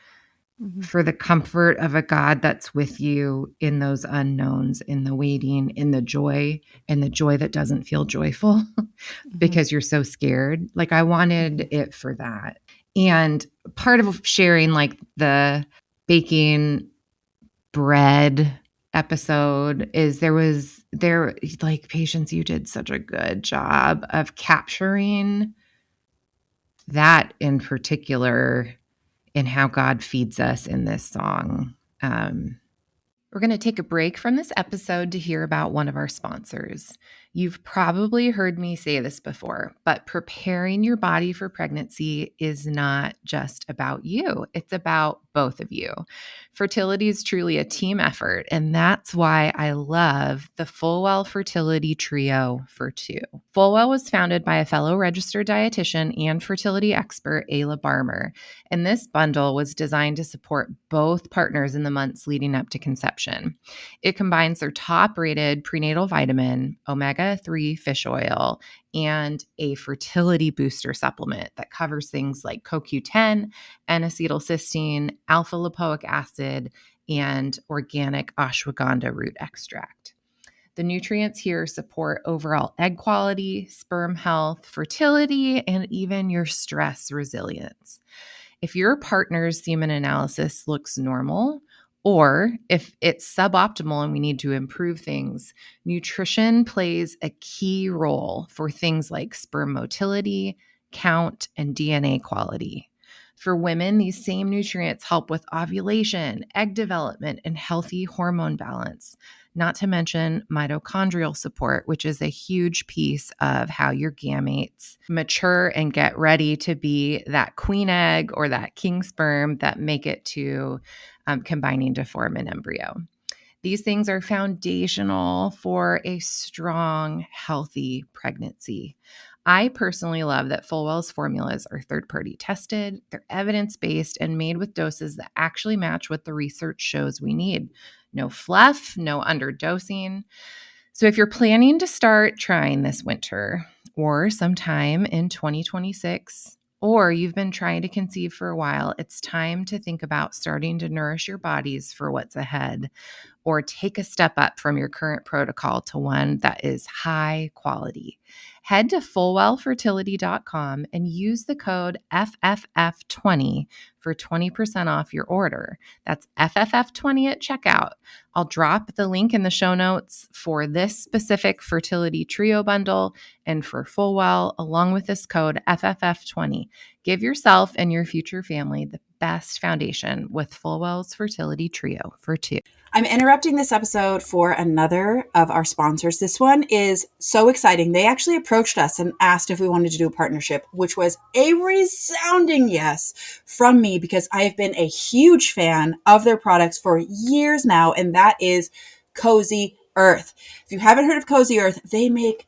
[SPEAKER 2] the comfort of a God that's with you in those unknowns, in the waiting, in the joy that doesn't feel joyful because you're so scared. Like I wanted it for that. And part of sharing like the baking bread episode is there like, Patience, you did such a good job of capturing that in particular in how God feeds us in this song. We're going to take a break from this episode to hear about one of our sponsors. You've probably heard me say this before, but preparing your body for pregnancy is not just about you. It's about both of you. Fertility is truly a team effort, and that's why I love the Fullwell Fertility Trio for Two. Fullwell was founded by a fellow registered dietitian and fertility expert, Ayla Barmer, and this bundle was designed to support both partners in the months leading up to conception. It combines their top-rated prenatal vitamin, omega-3 fish oil, and a fertility booster supplement that covers things like CoQ10, N-acetylcysteine, alpha-lipoic acid, and organic ashwagandha root extract. The nutrients here support overall egg quality, sperm health, fertility, and even your stress resilience. If your partner's semen analysis looks normal, or if it's suboptimal and we need to improve things, nutrition plays a key role for things like sperm motility, count, and DNA quality. For women, these same nutrients help with ovulation, egg development, and healthy hormone balance, not to mention mitochondrial support, which is a huge piece of how your gametes mature and get ready to be that queen egg or that king sperm that make it to combining to form an embryo. These things are foundational for a strong, healthy pregnancy. I personally love that Fullwell's formulas are third-party tested, they're evidence-based, and made with doses that actually match what the research shows we need. No fluff, no underdosing. So if you're planning to start trying this winter or sometime in 2026, or you've been trying to conceive for a while, it's time to think about starting to nourish your bodies for what's ahead, or take a step up from your current protocol to one that is high quality. Head to fullwellfertility.com and use the code FFF20 for 20% off your order. That's FFF20 at checkout. I'll drop the link in the show notes for this specific fertility trio bundle and for Fullwell, along with this code FFF20. Give yourself and your future family the best foundation with Fullwell's Fertility Trio for Two.
[SPEAKER 1] I'm interrupting this episode for another of our sponsors. This one is so exciting. They actually approached us and asked if we wanted to do a partnership, which was a resounding yes from me because I have been a huge fan of their products for years now, and that is Cozy Earth. If you haven't heard of Cozy Earth, they make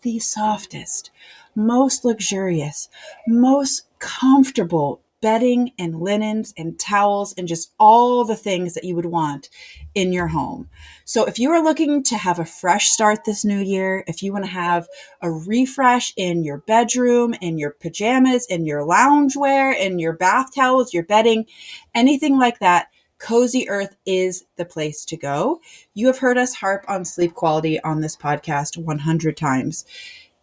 [SPEAKER 1] the softest, most luxurious, most comfortable bedding and linens and towels and just all the things that you would want in your home. So if you are looking to have a fresh start this new year, if you want to have a refresh in your bedroom, in your pajamas, in your loungewear, in your bath towels, your bedding, anything like that, Cozy Earth is the place to go. You have heard us harp on sleep quality on this podcast 100 times.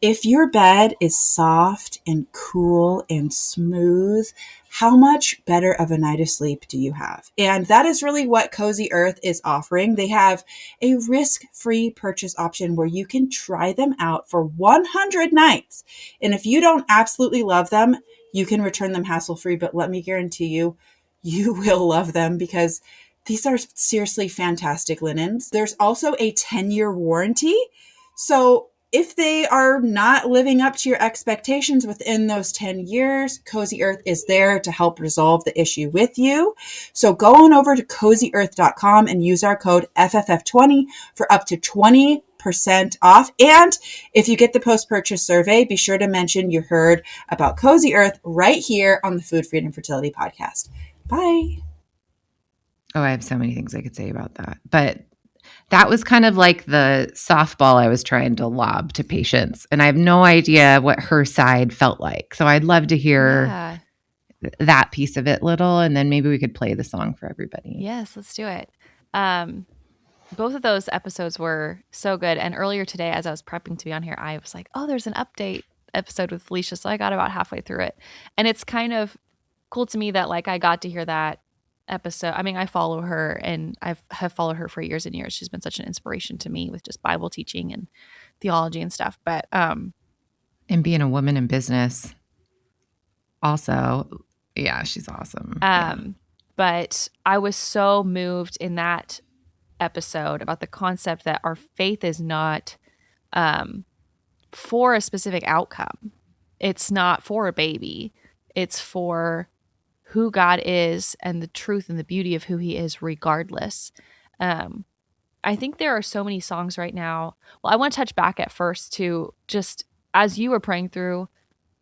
[SPEAKER 1] If your bed is soft and cool and smooth, how much better of a night of sleep do you have? And that is really what Cozy Earth is offering. They have a risk-free purchase option where you can try them out for 100 nights. And if you don't absolutely love them, you can return them hassle-free. But let me guarantee you, you will love them because
[SPEAKER 4] These are seriously fantastic linens. There's also a 10-year warranty. So if they are not living up to your expectations within those 10 years, Cozy Earth is there to help resolve the issue with you. So go on over to cozyearth.com and use our code FFF20 for up to 20% off. And if you get the post-purchase survey, be sure to mention you heard about Cozy Earth right here on the Food Freedom Fertility Podcast. Bye.
[SPEAKER 2] Oh, I have so many things I could say about that. But that was kind of like the softball I was trying to lob to Patience. And I have no idea what her side felt like. So I'd love to hear that piece of it little, and then maybe we could play the song for everybody.
[SPEAKER 3] Yes, let's do it. Both of those episodes were so good. And earlier today, as I was prepping to be on here, I was like, oh, there's an update episode with Felicia. So I got about halfway through it. And it's kind of cool to me that like I got to hear that episode. I mean, I follow her and have followed her for years and years. She's been such an inspiration to me with just Bible teaching and theology and stuff. But
[SPEAKER 2] and being a woman in business also, yeah, she's awesome.
[SPEAKER 3] But I was so moved in that episode about the concept that our faith is not for a specific outcome. It's not for a baby. It's for who God is and the truth and the beauty of who he is regardless. I think there are so many songs right now. Well, I want to touch back at first to just as you were praying through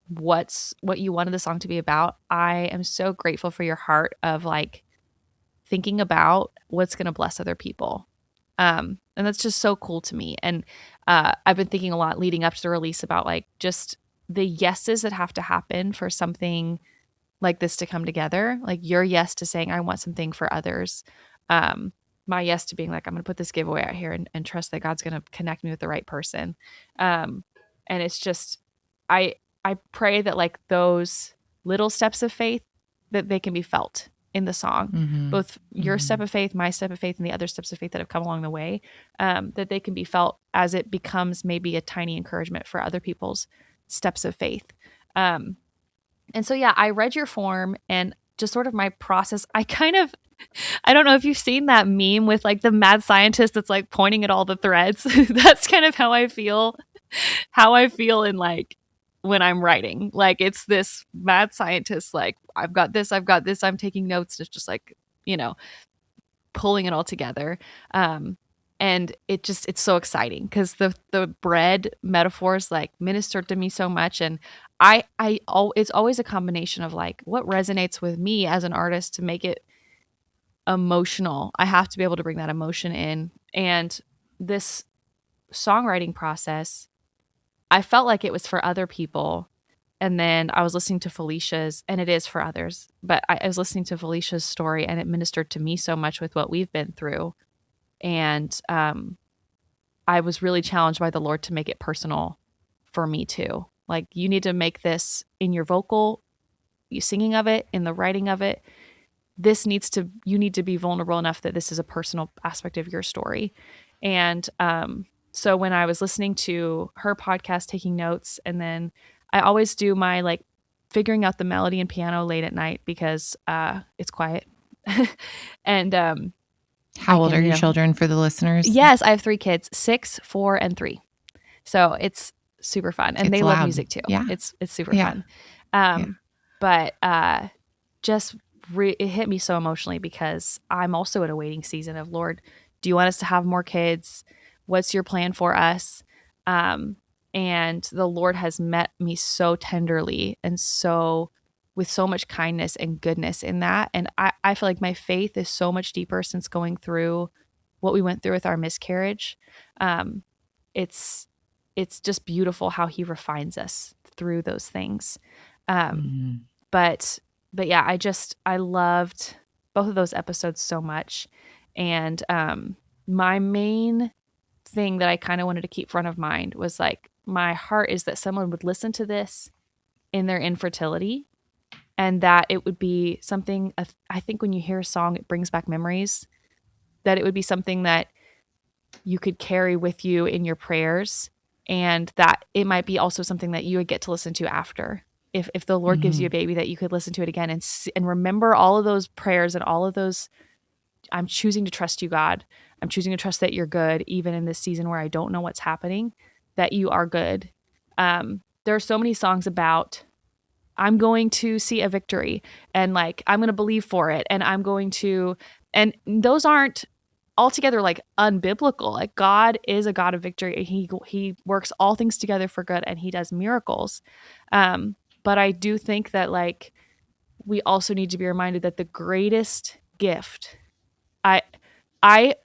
[SPEAKER 3] what you wanted the song to be about. I am so grateful for your heart of like thinking about what's going to bless other people. And that's just so cool to me. And I've been thinking a lot leading up to the release about like just the yeses that have to happen for something like this to come together. Like your yes to saying, I want something for others. My yes to being like, I'm going to put this giveaway out here and trust that God's going to connect me with the right person. And it's just, I pray that like those little steps of faith, that they can be felt in the song, both your step of faith, my step of faith, and the other steps of faith that have come along the way, that they can be felt as it becomes maybe a tiny encouragement for other people's steps of faith. And so, yeah, I read your form and just sort of my process. I don't know if you've seen that meme with like the mad scientist that's like pointing at all the threads. That's kind of how I feel in like when I'm writing. Like it's this mad scientist, like I've got this, I'm taking notes. It's just like, pulling it all together. And it's so exciting because the bread metaphors like ministered to me so much. And it's always a combination of like what resonates with me as an artist to make it emotional. I have to be able to bring that emotion in. And this songwriting process, I felt like it was for other people. And then I was listening to Felicia's, and it is for others, but I was listening to Felicia's story and it ministered to me so much with what we've been through. And I was really challenged by the Lord to make it personal for me too. Like you need to make this in your vocal, you singing of it, in the writing of it. You need to be vulnerable enough that this is a personal aspect of your story. And so when I was listening to her podcast, taking notes, and then I always do my like figuring out the melody and piano late at night because it's quiet. And
[SPEAKER 2] how old are your children for the listeners?
[SPEAKER 3] Yes, I have 3 kids, 6, 4, and 3. So it's super fun. And they love music too.
[SPEAKER 2] Yeah.
[SPEAKER 3] It's super fun. But it hit me so emotionally because I'm also in a waiting season of, Lord, do you want us to have more kids? What's your plan for us? And the Lord has met me so tenderly and with so much kindness and goodness in that. And I feel like my faith is so much deeper since going through what we went through with our miscarriage. It's just beautiful how he refines us through those things. But yeah, I loved both of those episodes so much. And my main thing that I kind of wanted to keep front of mind was like, my heart is that someone would listen to this in their infertility, and that it would be something, I think when you hear a song, it brings back memories, that it would be something that you could carry with you in your prayers, and that it might be also something that you would get to listen to after. If the Lord gives you a baby, that you could listen to it again and remember all of those prayers and all of those I'm choosing to trust you, God. I'm choosing to trust that you're good, even in this season where I don't know what's happening, that you are good. There are so many songs about, I'm going to see a victory and like, I'm going to believe for it. And and those aren't altogether like unbiblical. Like God is a God of victory. He works all things together for good and he does miracles. But I do think that like, we also need to be reminded that the greatest gift, I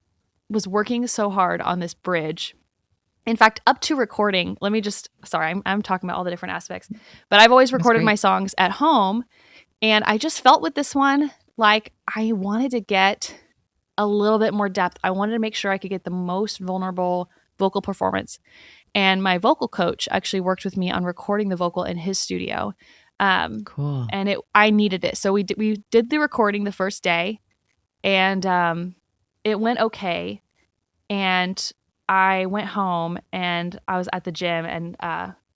[SPEAKER 3] was working so hard on this bridge. In fact, up to recording, I'm talking about all the different aspects, but I've always recorded my songs at home. And I just felt with this one, like I wanted to get a little bit more depth. I wanted to make sure I could get the most vulnerable vocal performance. And my vocal coach actually worked with me on recording the vocal in his studio.
[SPEAKER 2] Cool.
[SPEAKER 3] And I needed it. So we did the recording the first day, and it went okay. And I went home and I was at the gym, and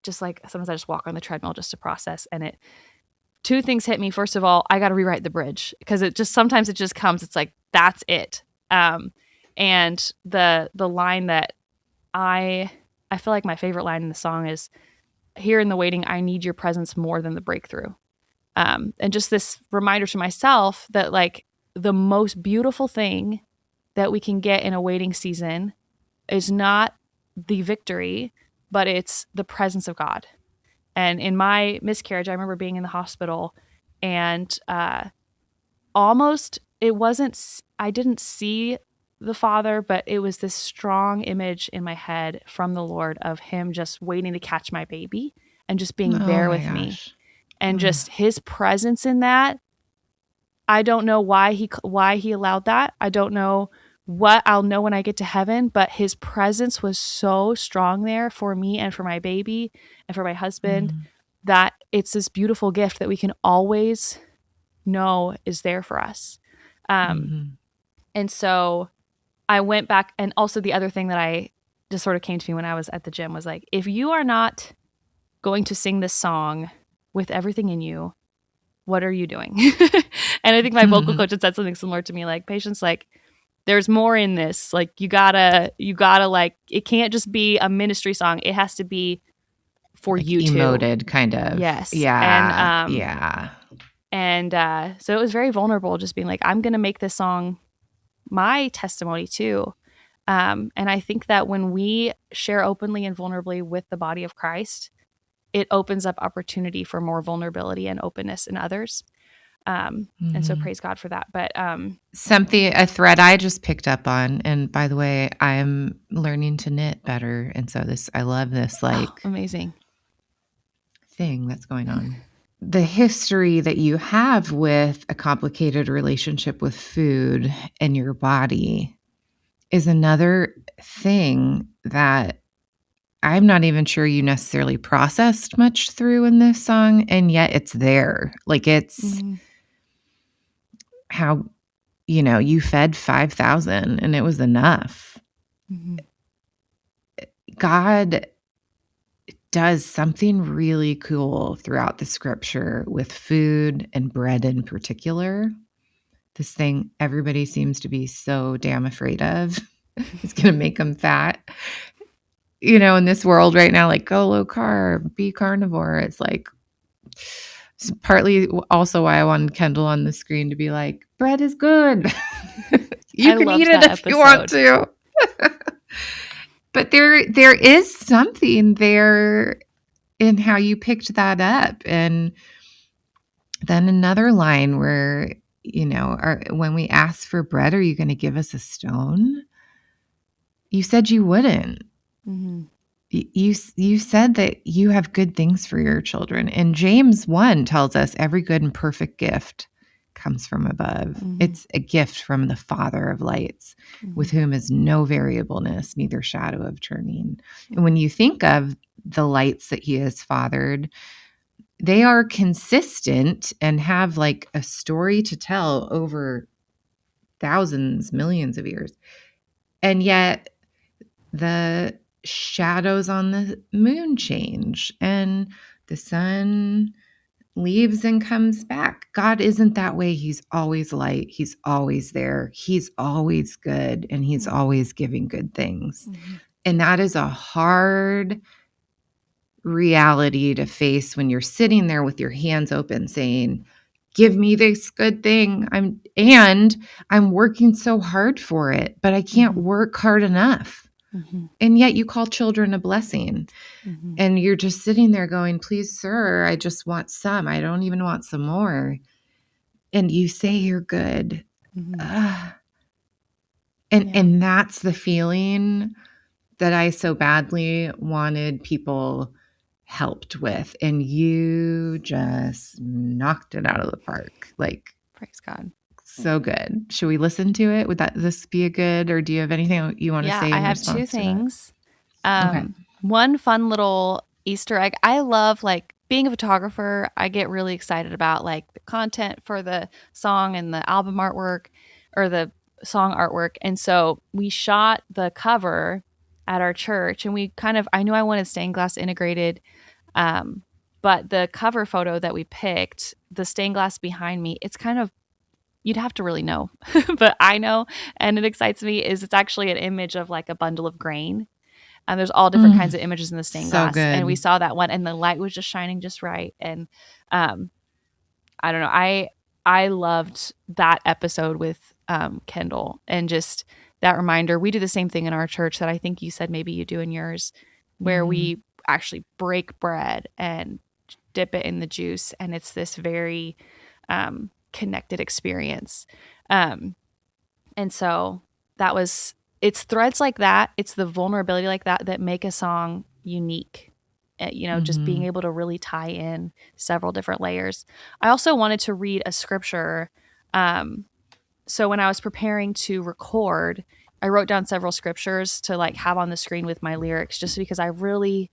[SPEAKER 3] just like sometimes I just walk on the treadmill just to process. And two things hit me. First of all, I got to rewrite the bridge because sometimes it just comes. It's like, that's it. And the line that I feel like my favorite line in the song is, here in the waiting, I need your presence more than the breakthrough. And just this reminder to myself that like the most beautiful thing that we can get in a waiting season is not the victory, but it's the presence of God. And in my miscarriage, I remember being in the hospital and I didn't see the Father, but it was this strong image in my head from the Lord of him just waiting to catch my baby and just being there with me. And just his presence in that. I don't know why he allowed that. I don't know what I'll know when I get to heaven, but his presence was so strong there for me and for my baby and for my husband that it's this beautiful gift that we can always know is there for us. And so I went back, and also the other thing that I just sort of came to me when I was at the gym was like, if you are not going to sing this song with everything in you, what are you doing? And I think my vocal coach had said something similar to me, like, Patience, like, there's more in this. Like, you gotta like, it can't just be a ministry song. It has to be for
[SPEAKER 2] like
[SPEAKER 3] you
[SPEAKER 2] emoted
[SPEAKER 3] too.
[SPEAKER 2] Kind of.
[SPEAKER 3] Yes.
[SPEAKER 2] Yeah.
[SPEAKER 3] And so it was very vulnerable, just being like, I'm going to make this song my testimony too. And I think that when we share openly and vulnerably with the body of Christ, it opens up opportunity for more vulnerability and openness in others. And so praise God for that. But
[SPEAKER 2] a thread I just picked up on, and by the way, I'm learning to knit better. And so I love this
[SPEAKER 3] amazing
[SPEAKER 2] thing that's going on. The history that you have with a complicated relationship with food and your body is another thing that I'm not even sure you necessarily processed much through in this song, and yet it's there. Like it's how, you fed 5,000 and it was enough. God does something really cool throughout the scripture with food and bread in particular. This thing everybody seems to be so damn afraid of. It's going to make them fat. In this world right now, like, go low carb, be carnivore. It's like, it's partly also why I wanted Kendall on the screen to be like, bread is good. You can eat it if you want to. But there is something there in how you picked that up. And then another line where, when we ask for bread, are you going to give us a stone? You said you wouldn't. You said that you have good things for your children. And James 1 tells us every good and perfect gift comes from above. It's a gift from the Father of lights, with whom is no variableness, neither shadow of turning. And when you think of the lights that he has fathered, they are consistent and have like a story to tell over thousands, millions of years. And yet the shadows on the moon change and the sun leaves and comes back. God isn't that way. He's always light. He's always there. He's always good, and he's always giving good things. And that is a hard reality to face when you're sitting there with your hands open saying, give me this good thing. I'm working so hard for it, but I can't work hard enough. And yet you call children a blessing. And you're just sitting there going, please, sir, I just want some. I don't even want some more. And you say you're good. And that's the feeling that I so badly wanted people helped with. And you just knocked it out of the park. Like,
[SPEAKER 3] praise God.
[SPEAKER 2] So good. Should we listen to it? Would this be a good, or do you have anything you want to say?
[SPEAKER 3] I have two things.
[SPEAKER 2] Okay.
[SPEAKER 3] One fun little Easter egg. I love, like, being a photographer. I get really excited about, like, the content for the song and the album artwork, or the song artwork. And so we shot the cover at our church, and I knew I wanted stained glass integrated. But the cover photo that we picked, the stained glass behind me, it's kind of, you'd have to really know, but I know, and it excites me, is it's actually an image of like a bundle of grain. And there's all different kinds of images in the stained glass.
[SPEAKER 2] Good.
[SPEAKER 3] And we saw that one, and the light was just shining just right. And I don't know. I loved that episode with Kendall, and just that reminder. We do the same thing in our church that I think you said maybe you do in yours, where we actually break bread and dip it in the juice. And it's this very connected experience. And so it's threads like that. It's the vulnerability like that make a song unique. Just being able to really tie in several different layers. I also wanted to read a scripture. So when I was preparing to record, I wrote down several scriptures to like have on the screen with my lyrics, just because I really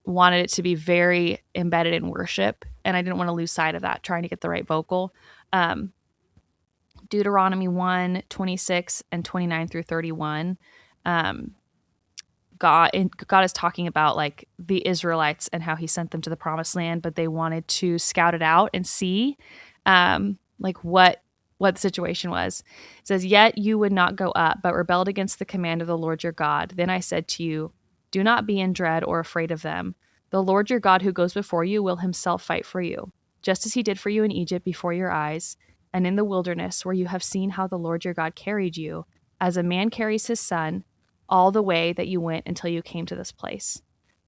[SPEAKER 3] wanted it to be very embedded in worship, and I didn't want to lose sight of that, trying to get the right vocal. Deuteronomy 1:26 and 29 through 31. God is talking about like the Israelites and how he sent them to the promised land, but they wanted to scout it out and see like what the situation was. It says, yet you would not go up, but rebelled against the command of the Lord your God. Then I said to you, do not be in dread or afraid of them. The Lord your God who goes before you will himself fight for you, just as he did for you in Egypt before your eyes, and in the wilderness, where you have seen how the Lord your God carried you, as a man carries his son, all the way that you went until you came to this place.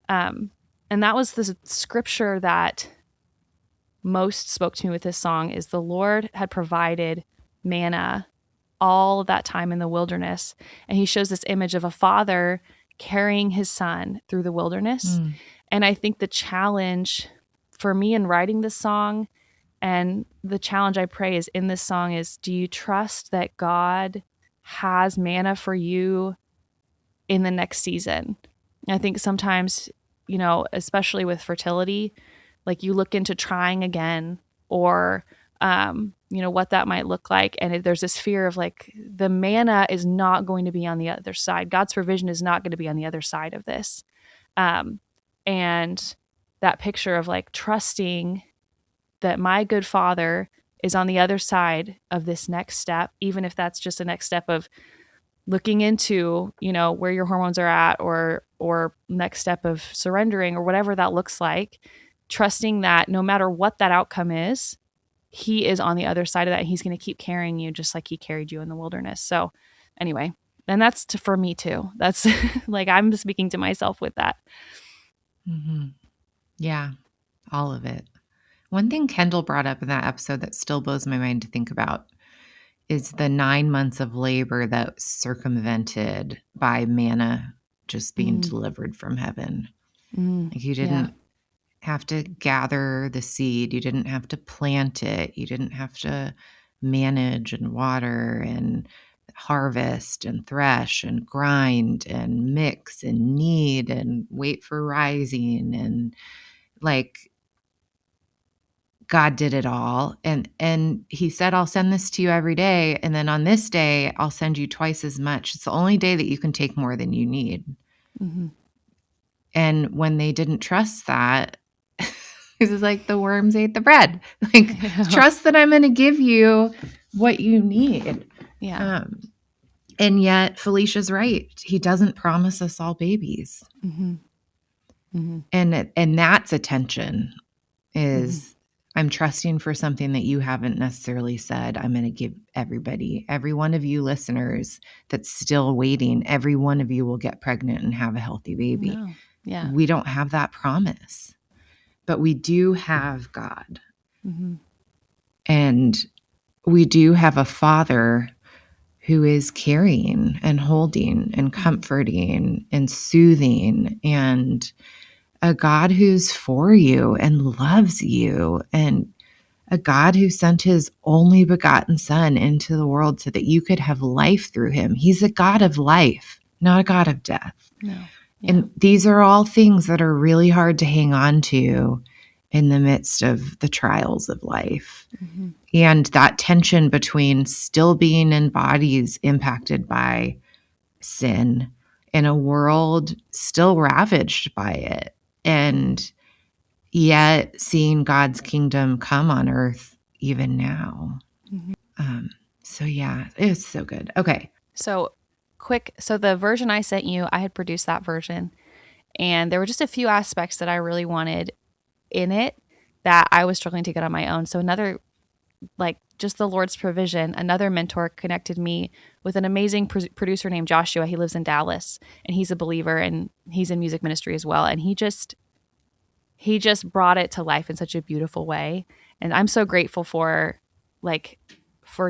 [SPEAKER 3] And that was the scripture that most spoke to me with this song, is the Lord had provided manna all of that time in the wilderness. And he shows this image of a father carrying his son through the wilderness. And I think the challenge for me in writing this song, and the challenge I pray is in this song, is, do you trust that God has manna for you in the next season? I think sometimes, especially with fertility, like you look into trying again, or, what that might look like. And there's this fear of like, the manna is not going to be on the other side. God's provision is not going to be on the other side of this. And that picture of like trusting that my good father is on the other side of this next step, even if that's just a next step of looking into, where your hormones are at, or next step of surrendering, or whatever that looks like, trusting that no matter what that outcome is, he is on the other side of that. And he's going to keep carrying you just like he carried you in the wilderness. So anyway, and that's for me too. That's like, I'm speaking to myself with that.
[SPEAKER 2] Yeah, all of it. One thing Kendall brought up in that episode that still blows my mind to think about is the 9 months of labor that was circumvented by manna just being delivered from heaven. Like you didn't have to gather the seed. You didn't have to plant it. You didn't have to manage and water and harvest and thresh and grind and mix and knead and wait for rising. And like, God did it all. And he said, I'll send this to you every day. And then on this day, I'll send you twice as much. It's the only day that you can take more than you need. And when they didn't trust that, He's just like, the worms ate the bread. Like, trust that I'm going to give you what you need.
[SPEAKER 3] Yeah.
[SPEAKER 2] And yet Felicia's right. He doesn't promise us all babies.
[SPEAKER 3] Mm-hmm. Mm-hmm.
[SPEAKER 2] And that's a tension is
[SPEAKER 3] Mm-hmm.
[SPEAKER 2] I'm trusting for something that you haven't necessarily said. I'm going to give everybody, every one of you listeners that's still waiting, every one of you will get pregnant and have a healthy baby.
[SPEAKER 3] No. Yeah.
[SPEAKER 2] We don't have that promise, but we do have God.
[SPEAKER 3] Mm-hmm.
[SPEAKER 2] And we do have a Father who is carrying and holding and comforting and soothing, and a God who's for you and loves you, and a God who sent his only begotten Son into the world so that you could have life through him. He's a God of life, not a God of death.
[SPEAKER 3] No. Yeah.
[SPEAKER 2] And these are all things that are really hard to hang on to in the midst of the trials of life.
[SPEAKER 3] Mm-hmm.
[SPEAKER 2] And that tension between still being in bodies impacted by sin in a world still ravaged by it, and yet seeing God's kingdom come on earth even now.
[SPEAKER 3] Mm-hmm.
[SPEAKER 2] So yeah, it's so good. Okay.
[SPEAKER 3] So quick. So the version I sent you, I had produced that version, and there were just a few aspects that I really wanted in it that I was struggling to get on my own. So another, like, just the Lord's provision, another mentor connected me with an amazing producer named Joshua. He lives in Dallas, and he's a believer, and he's in music ministry as well. And he just brought it to life in such a beautiful way. And I'm so grateful for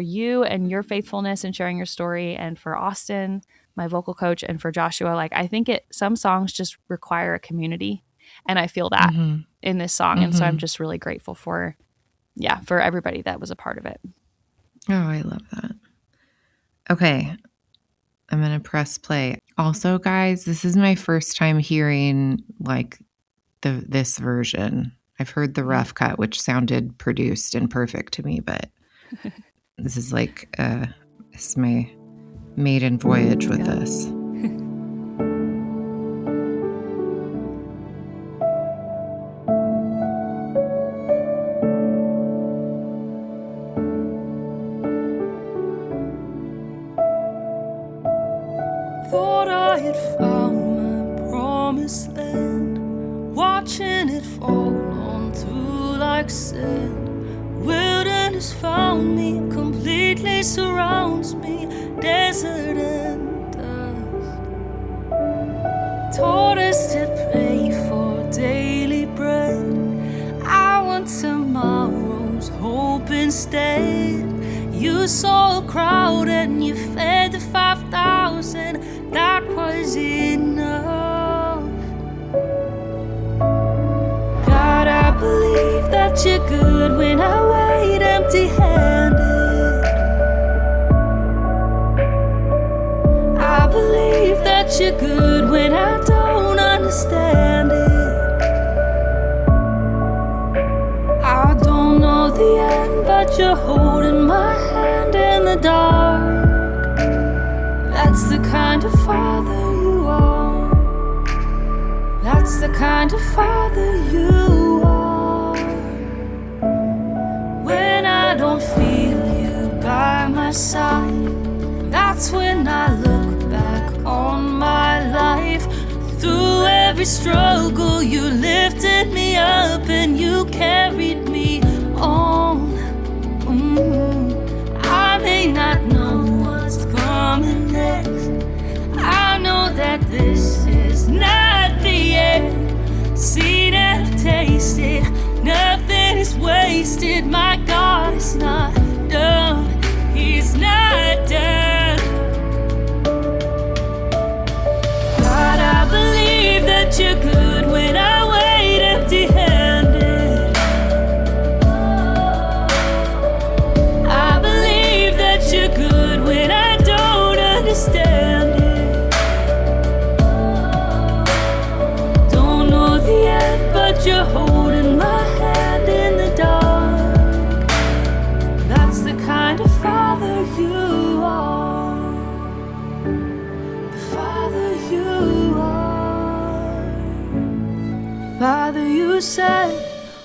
[SPEAKER 3] you and your faithfulness in sharing your story, and for Austin, my vocal coach, and for Joshua. Like, I think some songs just require a community, and I feel that in this song. And so I'm just really grateful for everybody that was a part of it.
[SPEAKER 2] Oh, I love that. Okay. I'm going to press play. Also, guys, this is my first time hearing like this version. I've heard the rough cut, which sounded produced and perfect to me, but this is like it's my maiden voyage with this.
[SPEAKER 5] Thought I had found my promised land, watching it fall onto like sand. Wilderness found me, completely surrounds me, desert and dust. Taught us to pray for daily bread. I want tomorrow's hope instead. You saw a crowd and you fed the 5,000. That was enough. God, I believe that you're good when I wait empty-handed. I believe that you're good when I don't understand it. I don't know the end, but you're holding my hand in the dark. That's the kind of father you are. That's the kind of father you are. When I don't feel you by my side, that's when I look back on my life. Through every struggle, you lifted me up and you carried me on. I may not know what's coming next. I know that this is not the end. Seen and tasted, nothing is wasted. My God is not done. He's not done. God, I believe that you're good when I wait empty-handed. I believe that you're good when I don't understand it. Don't know the end, but you're holding my hand in the dark. That's the kind of father you are. The father you are. Father, you said,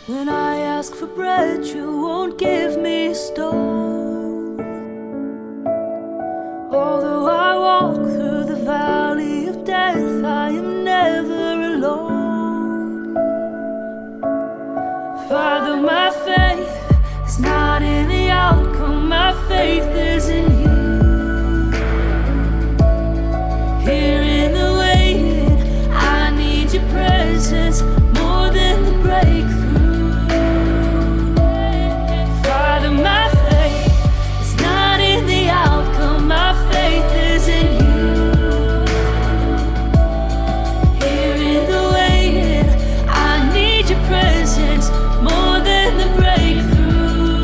[SPEAKER 5] When I ask for bread, you won't give me a stone. Although I walk through the valley of death, I am never alone. Father, my faith is not in the outcome, my faith is in you. Here in the waiting, I need your presence more than the breakthrough. Father, my faith is not in the outcome, my faith is in you. Here in the waiting, I need your presence more than the breakthrough.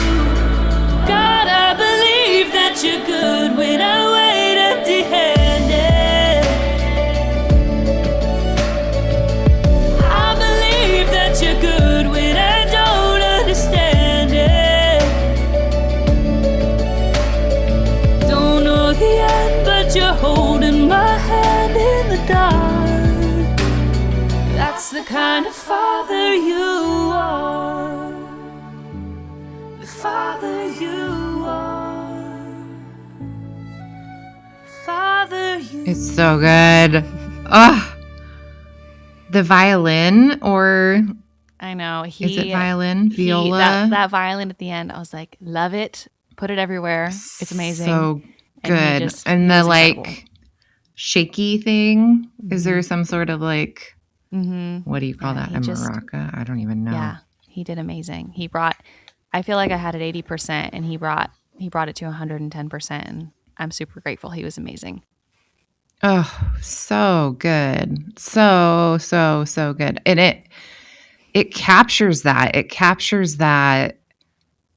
[SPEAKER 5] God, I believe that you're good when I wait empty-handed. I believe that you're good when I don't understand it. Don't know the end, but you're holding my hand in the dark. That's the kind of father you are. The father you are. Father you
[SPEAKER 2] It's so good. Oh, the violin, or
[SPEAKER 3] I know.
[SPEAKER 2] is it violin? Viola?
[SPEAKER 3] That violin at the end, I was like, love it. Put it everywhere. It's amazing.
[SPEAKER 2] So good.
[SPEAKER 3] And
[SPEAKER 2] And,
[SPEAKER 3] he
[SPEAKER 2] the
[SPEAKER 3] was
[SPEAKER 2] like
[SPEAKER 3] incredible.
[SPEAKER 2] shaky thing. Is there some sort of like,
[SPEAKER 3] Mm-hmm.
[SPEAKER 2] what do you call
[SPEAKER 3] Yeah,
[SPEAKER 2] that?
[SPEAKER 3] he
[SPEAKER 2] A
[SPEAKER 3] just-
[SPEAKER 2] maraca? I don't even know.
[SPEAKER 3] Yeah, he did amazing. I feel like I had it 80% and he brought it to 110%. And I'm super grateful. He was amazing.
[SPEAKER 2] Oh, so good. So good. And it captures that. It captures that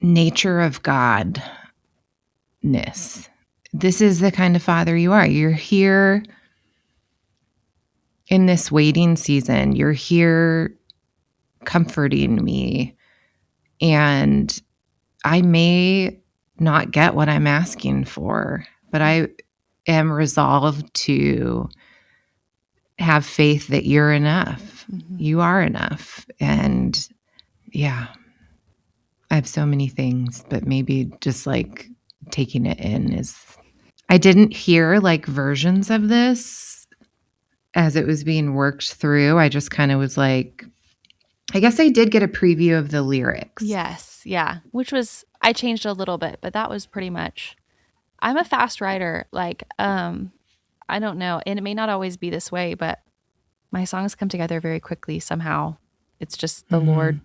[SPEAKER 2] nature of Godness. This is the kind of father you are. You're here in this waiting season. You're here comforting me. And I may not get what I'm asking for, but I am resolved to have faith that you're enough.
[SPEAKER 3] Mhm.
[SPEAKER 2] You are enough. And yeah, I have so many things, but maybe just like taking it in is. I didn't hear like versions of this as it was being worked through. I just kind of was like, I guess I did get a preview of the lyrics.
[SPEAKER 3] Yes. Yeah. Which was, I changed a little bit, but that was pretty much, I'm a fast writer. Like, I don't know. And it may not always be this way, but my songs come together very quickly somehow. It's just the Lord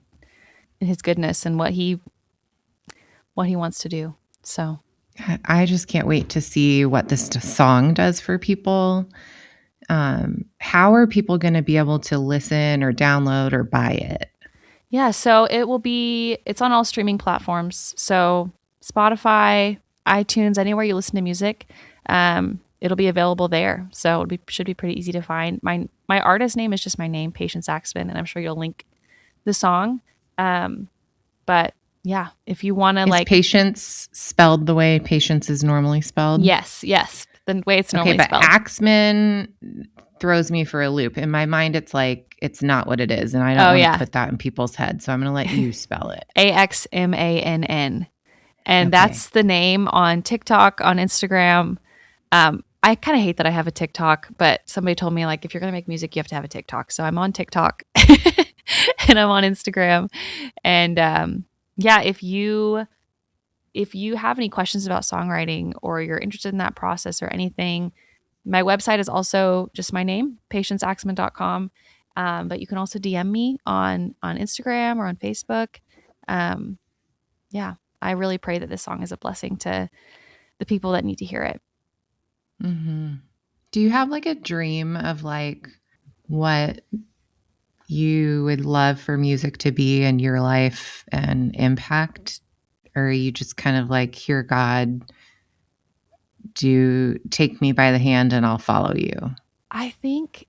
[SPEAKER 3] and his goodness and what he wants to do. So
[SPEAKER 2] I just can't wait to see what this song does for people. How are people going to be able to listen or download or buy it?
[SPEAKER 3] yeah, so it's on all streaming platforms. So Spotify, iTunes, anywhere you listen to music, it'll be available there. So should be pretty easy to find. My artist name is just my name, Patience Axmann, and I'm sure you'll link the song. But yeah, if you want to
[SPEAKER 2] Is
[SPEAKER 3] like
[SPEAKER 2] patience spelled the way patience is normally spelled?
[SPEAKER 3] yes, the way it's normally
[SPEAKER 2] Okay, but
[SPEAKER 3] spelled.
[SPEAKER 2] Axmann throws me for a loop. In my mind, it's like it's not what it is, and I don't want to put that in people's heads. So I'm going to let you spell it.
[SPEAKER 3] Axmann. And
[SPEAKER 2] Okay.
[SPEAKER 3] that's the name on TikTok, on Instagram. I kind of hate that I have a TikTok, but somebody told me like if you're going to make music, you have to have a TikTok. So I'm on TikTok and I'm on Instagram. And yeah, if you have any questions about songwriting or you're interested in that process or anything, my website is also just my name, patienceaxmann.com. But you can also DM me on Instagram or on Facebook. Yeah, I really pray that this song is a blessing to the people that need to hear it.
[SPEAKER 2] Mm-hmm. Do you have like a dream of like what you would love for music to be in your life and impact? Or are you just kind of like, here, God, do take me by the hand and I'll follow you?
[SPEAKER 3] I think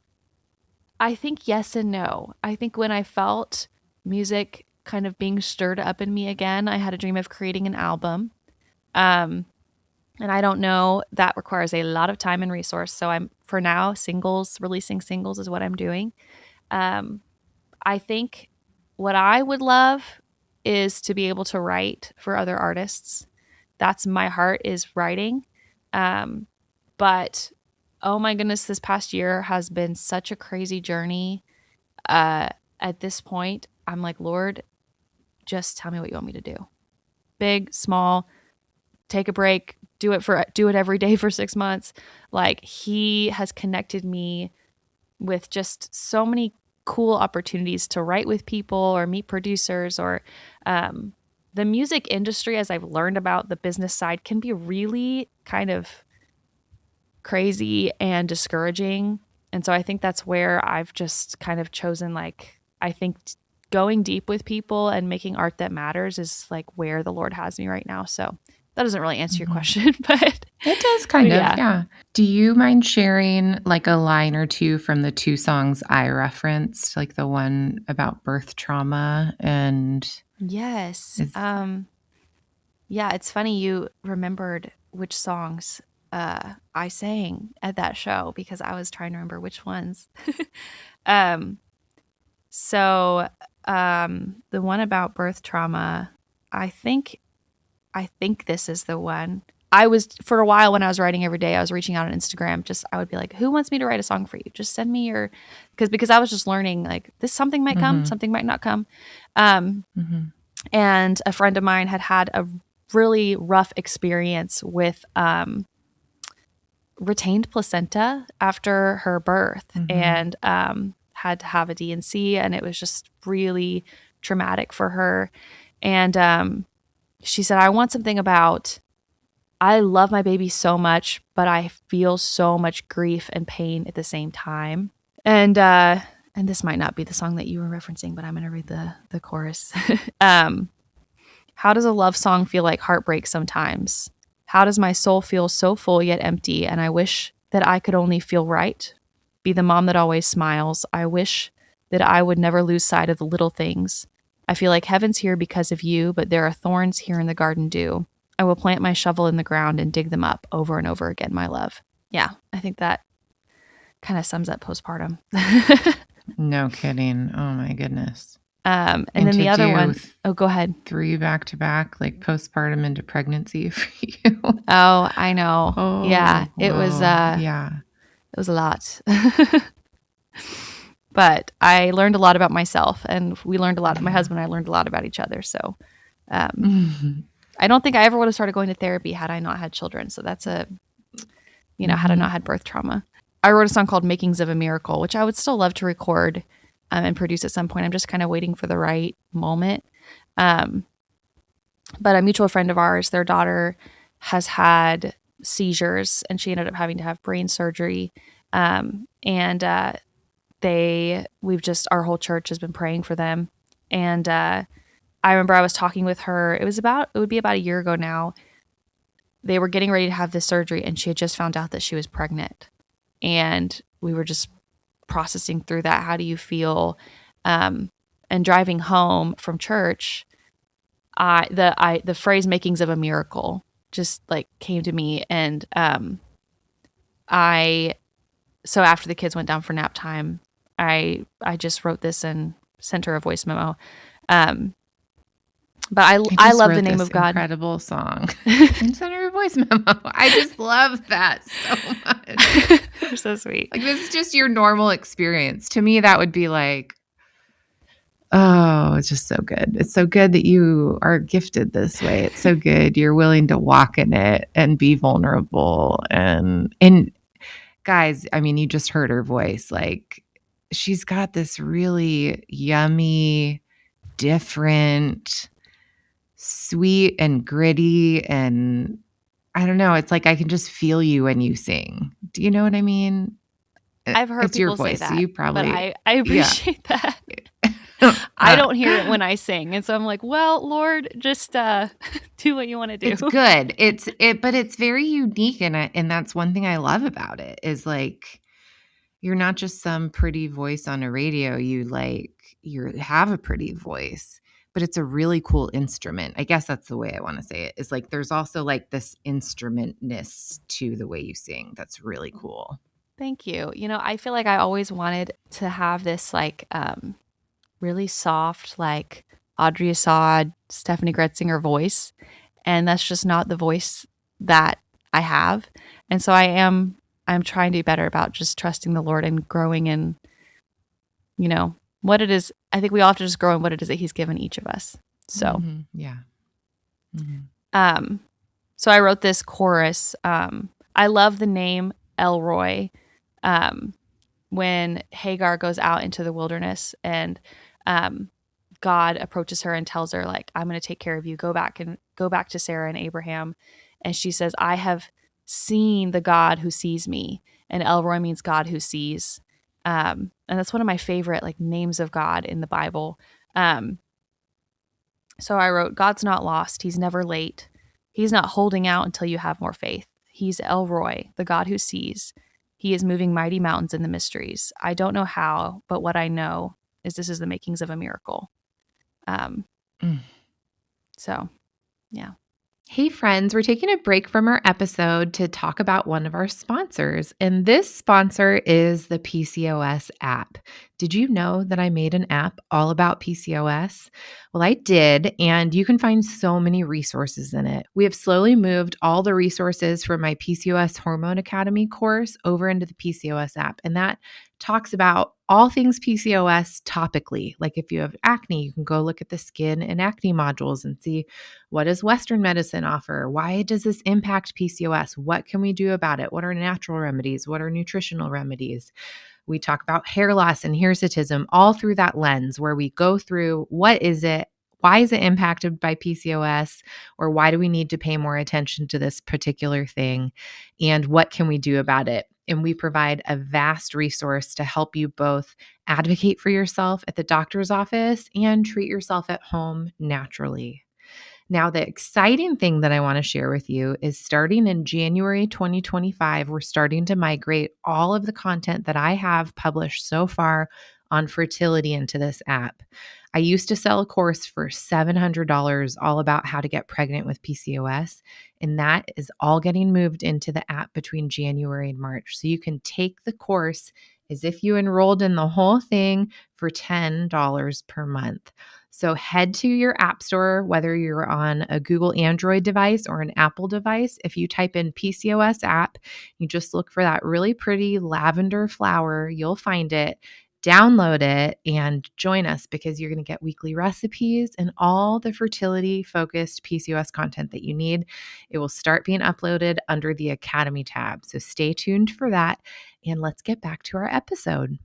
[SPEAKER 3] yes and no. I think when I felt music kind of being stirred up in me again, I had a dream of creating an album. And I don't know, that requires a lot of time and resource. So I'm, for now, releasing singles is what I'm doing. I think what I would love is to be able to write for other artists. That's my heart, is writing. But oh my goodness, this past year has been such a crazy journey. At this point, I'm like, Lord, just tell me what you want me to do. Big, small, take a break, do it every day for 6 months. Like, he has connected me with just so many cool opportunities to write with people or meet producers, or the music industry, as I've learned about the business side, can be really kind of crazy and discouraging. And so I think that's where I've just kind of chosen, like, I think going deep with people and making art that matters is like where the Lord has me right now. So that doesn't really answer your question, but
[SPEAKER 2] It does kind of,
[SPEAKER 3] yeah.
[SPEAKER 2] yeah. Do you mind sharing like a line or two from the 2 songs I referenced, like the one about birth trauma and
[SPEAKER 3] Yes.
[SPEAKER 2] is
[SPEAKER 3] Yeah, it's funny you remembered which songs I sang at that show, because I was trying to remember which ones. um, so the one about birth trauma, I think this is the one. I was, for a while when I was writing every day, I was reaching out on Instagram. Just, I would be like, who wants me to write a song for you? Just send me your, because I was just learning, like, this, something might come, something might not come. And a friend of mine had a really rough experience with retained placenta after her birth, and had to have a D&C, and it was just really traumatic for her. And she said, I want something about, I love my baby so much, but I feel so much grief and pain at the same time. And this might not be the song that you were referencing, but I'm going to read the chorus. How does a love song feel like heartbreak sometimes? How does my soul feel so full yet empty? And I wish that I could only feel right, be the mom that always smiles. I wish that I would never lose sight of the little things. I feel like heaven's here because of you, but there are thorns here in the garden dew. I will plant my shovel in the ground and dig them up over and over again, my love. Yeah, I think that kind of sums up postpartum.
[SPEAKER 2] no kidding. Oh my goodness.
[SPEAKER 3] And then the other one, go ahead.
[SPEAKER 2] 3 back to back, like postpartum into pregnancy for you.
[SPEAKER 3] Oh, I know.
[SPEAKER 2] Oh,
[SPEAKER 3] yeah, it was.
[SPEAKER 2] Yeah,
[SPEAKER 3] it was a lot. But I learned a lot about myself, and we learned a lot. My husband and I learned a lot about each other. So, I don't think I ever would have started going to therapy had I not had children. So that's had I not had birth trauma. I wrote a song called "Makings of a Miracle," which I would still love to record and produce at some point. I'm just kind of waiting for the right moment. But a mutual friend of ours, their daughter has had seizures, and she ended up having to have brain surgery. Our whole church has been praying for them. And I remember I was talking with her. It would be about a year ago now. They were getting ready to have this surgery, and she had just found out that she was pregnant. And we were just processing through that. How do you feel? And driving home from church, the phrase "makings of a miracle" just like came to me. And so after the kids went down for nap time, I just wrote this and sent her a voice memo. But I love the name of God.
[SPEAKER 2] Incredible song. And send her a voice memo. I just love that so much.
[SPEAKER 3] You're so sweet.
[SPEAKER 2] Like, this is just your normal experience. To me, that would be like, oh, it's just so good. It's so good that you are gifted this way. It's so good you're willing to walk in it and be vulnerable. And guys, I mean, you just heard her voice. Like, she's got this really yummy, different, sweet and gritty, and I don't know, it's like I can just feel you when you sing. Do you know what I mean?
[SPEAKER 3] I've heard
[SPEAKER 2] it's
[SPEAKER 3] people
[SPEAKER 2] your voice,
[SPEAKER 3] say that,
[SPEAKER 2] so you probably,
[SPEAKER 3] but I appreciate that. I don't hear it when I sing, and so I'm like, well, Lord, just do what you want to do.
[SPEAKER 2] It's good. But it's very unique, and that's one thing I love about it is like, you're not just some pretty voice on a radio. You have a pretty voice, but it's a really cool instrument. I guess that's the way I want to say it. Is like there's also like this instrumentness to the way you sing that's really cool.
[SPEAKER 3] Thank you. I feel like I always wanted to have this like really soft, like Audrey Assad, Stephanie Gretzinger voice. And that's just not the voice that I have. And so I'm trying to be better about just trusting the Lord and growing in, what it is. I think we all have to just grow in what it is that he's given each of us. So,
[SPEAKER 2] Yeah. Mm-hmm.
[SPEAKER 3] So I wrote this chorus. I love the name Elroy. When Hagar goes out into the wilderness and God approaches her and tells her, like, I'm going to take care of you. Go back to Sarah and Abraham. And she says, I have seen the God who sees me. And Elroy means God who sees. And that's one of my favorite like names of God in the Bible. So I wrote, God's not lost. He's never late. He's not holding out until you have more faith. He's Elroy, the God who sees. He is moving mighty mountains in the mysteries. I don't know how, but what I know is this is the makings of a miracle. So, yeah.
[SPEAKER 2] Hey friends, we're taking a break from our episode to talk about one of our sponsors. And this sponsor is the PCOS app. Did you know that I made an app all about PCOS? Well, I did, and you can find so many resources in it. We have slowly moved all the resources from my PCOS Hormone Academy course over into the PCOS app, and that talks about all things PCOS topically. Like if you have acne, you can go look at the skin and acne modules and see what does Western medicine offer? Why does this impact PCOS? What can we do about it? What are natural remedies? What are nutritional remedies? We talk about hair loss and hirsutism all through that lens where we go through what is it? Why is it impacted by PCOS? Or why do we need to pay more attention to this particular thing? And what can we do about it? And we provide a vast resource to help you both advocate for yourself at the doctor's office and treat yourself at home naturally. Now, the exciting thing that I want to share with you is starting in January 2025, we're starting to migrate all of the content that I have published so far on fertility into this app. I used to sell a course for $700 all about how to get pregnant with PCOS, and that is all getting moved into the app between January and March. So you can take the course as if you enrolled in the whole thing for $10 per month. So head to your app store, whether you're on a Google Android device or an Apple device. If you type in PCOS app, you just look for that really pretty lavender flower. You'll find it. Download it and join us because you're going to get weekly recipes and all the fertility-focused PCOS content that you need. It will start being uploaded under the Academy tab. So stay tuned for that, and let's get back to our episode.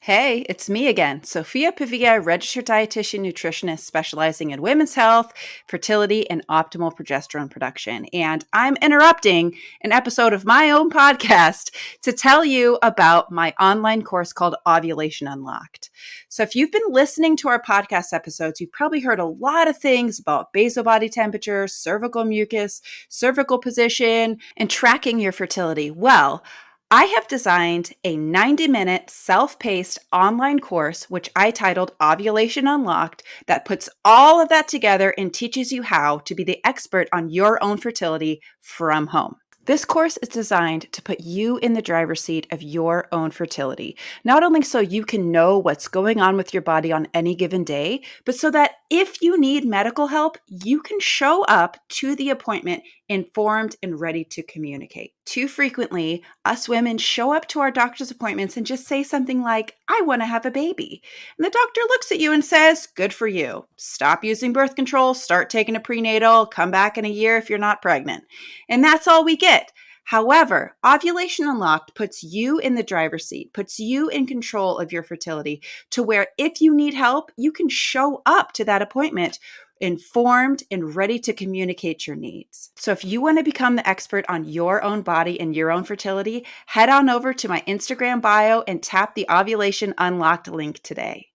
[SPEAKER 1] Hey, it's me again, Sophia Pavia, registered dietitian nutritionist specializing in women's health, fertility, and optimal progesterone production. And I'm interrupting an episode of my own podcast to tell you about my online course called Ovulation Unlocked. So if you've been listening to our podcast episodes, you've probably heard a lot of things about basal body temperature, cervical mucus, cervical position, and tracking your fertility. Well, I have designed a 90-minute self-paced online course, which I titled Ovulation Unlocked, that puts all of that together and teaches you how to be the expert on your own fertility from home. This course is designed to put you in the driver's seat of your own fertility, not only so you can know what's going on with your body on any given day, but so that if you need medical help, you can show up to the appointment informed and ready to communicate. Too frequently, us women show up to our doctor's appointments and just say something like, I want to have a baby. And the doctor looks at you and says, good for you. Stop using birth control, start taking a prenatal, come back in a year if you're not pregnant. And that's all we get. However, Ovulation Unlocked puts you in the driver's seat, puts you in control of your fertility to where if you need help, you can show up to that appointment informed and ready to communicate your needs. So if you want to become the expert on your own body and your own fertility, head on over to my Instagram bio and tap the Ovulation Unlocked link today.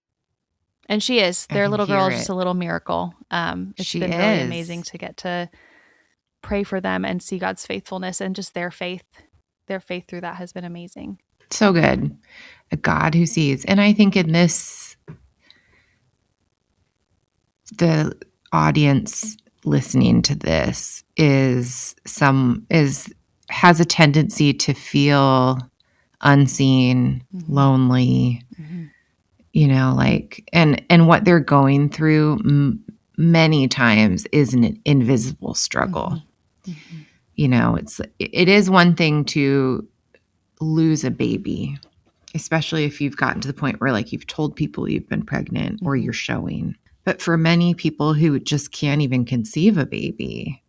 [SPEAKER 3] And she is. Their little girl is just a little miracle. It's
[SPEAKER 2] She
[SPEAKER 3] been really
[SPEAKER 2] is.
[SPEAKER 3] amazing to get to pray for them and see God's faithfulness and just their faith. Their faith through that has been amazing.
[SPEAKER 2] So good. A God who sees. And I think in this, the audience listening to this has a tendency to feel unseen, lonely, like, and what they're going through many times is an invisible struggle. It is one thing to lose a baby, especially if you've gotten to the point where like you've told people you've been pregnant or you're showing. But for many people who just can't even conceive a baby,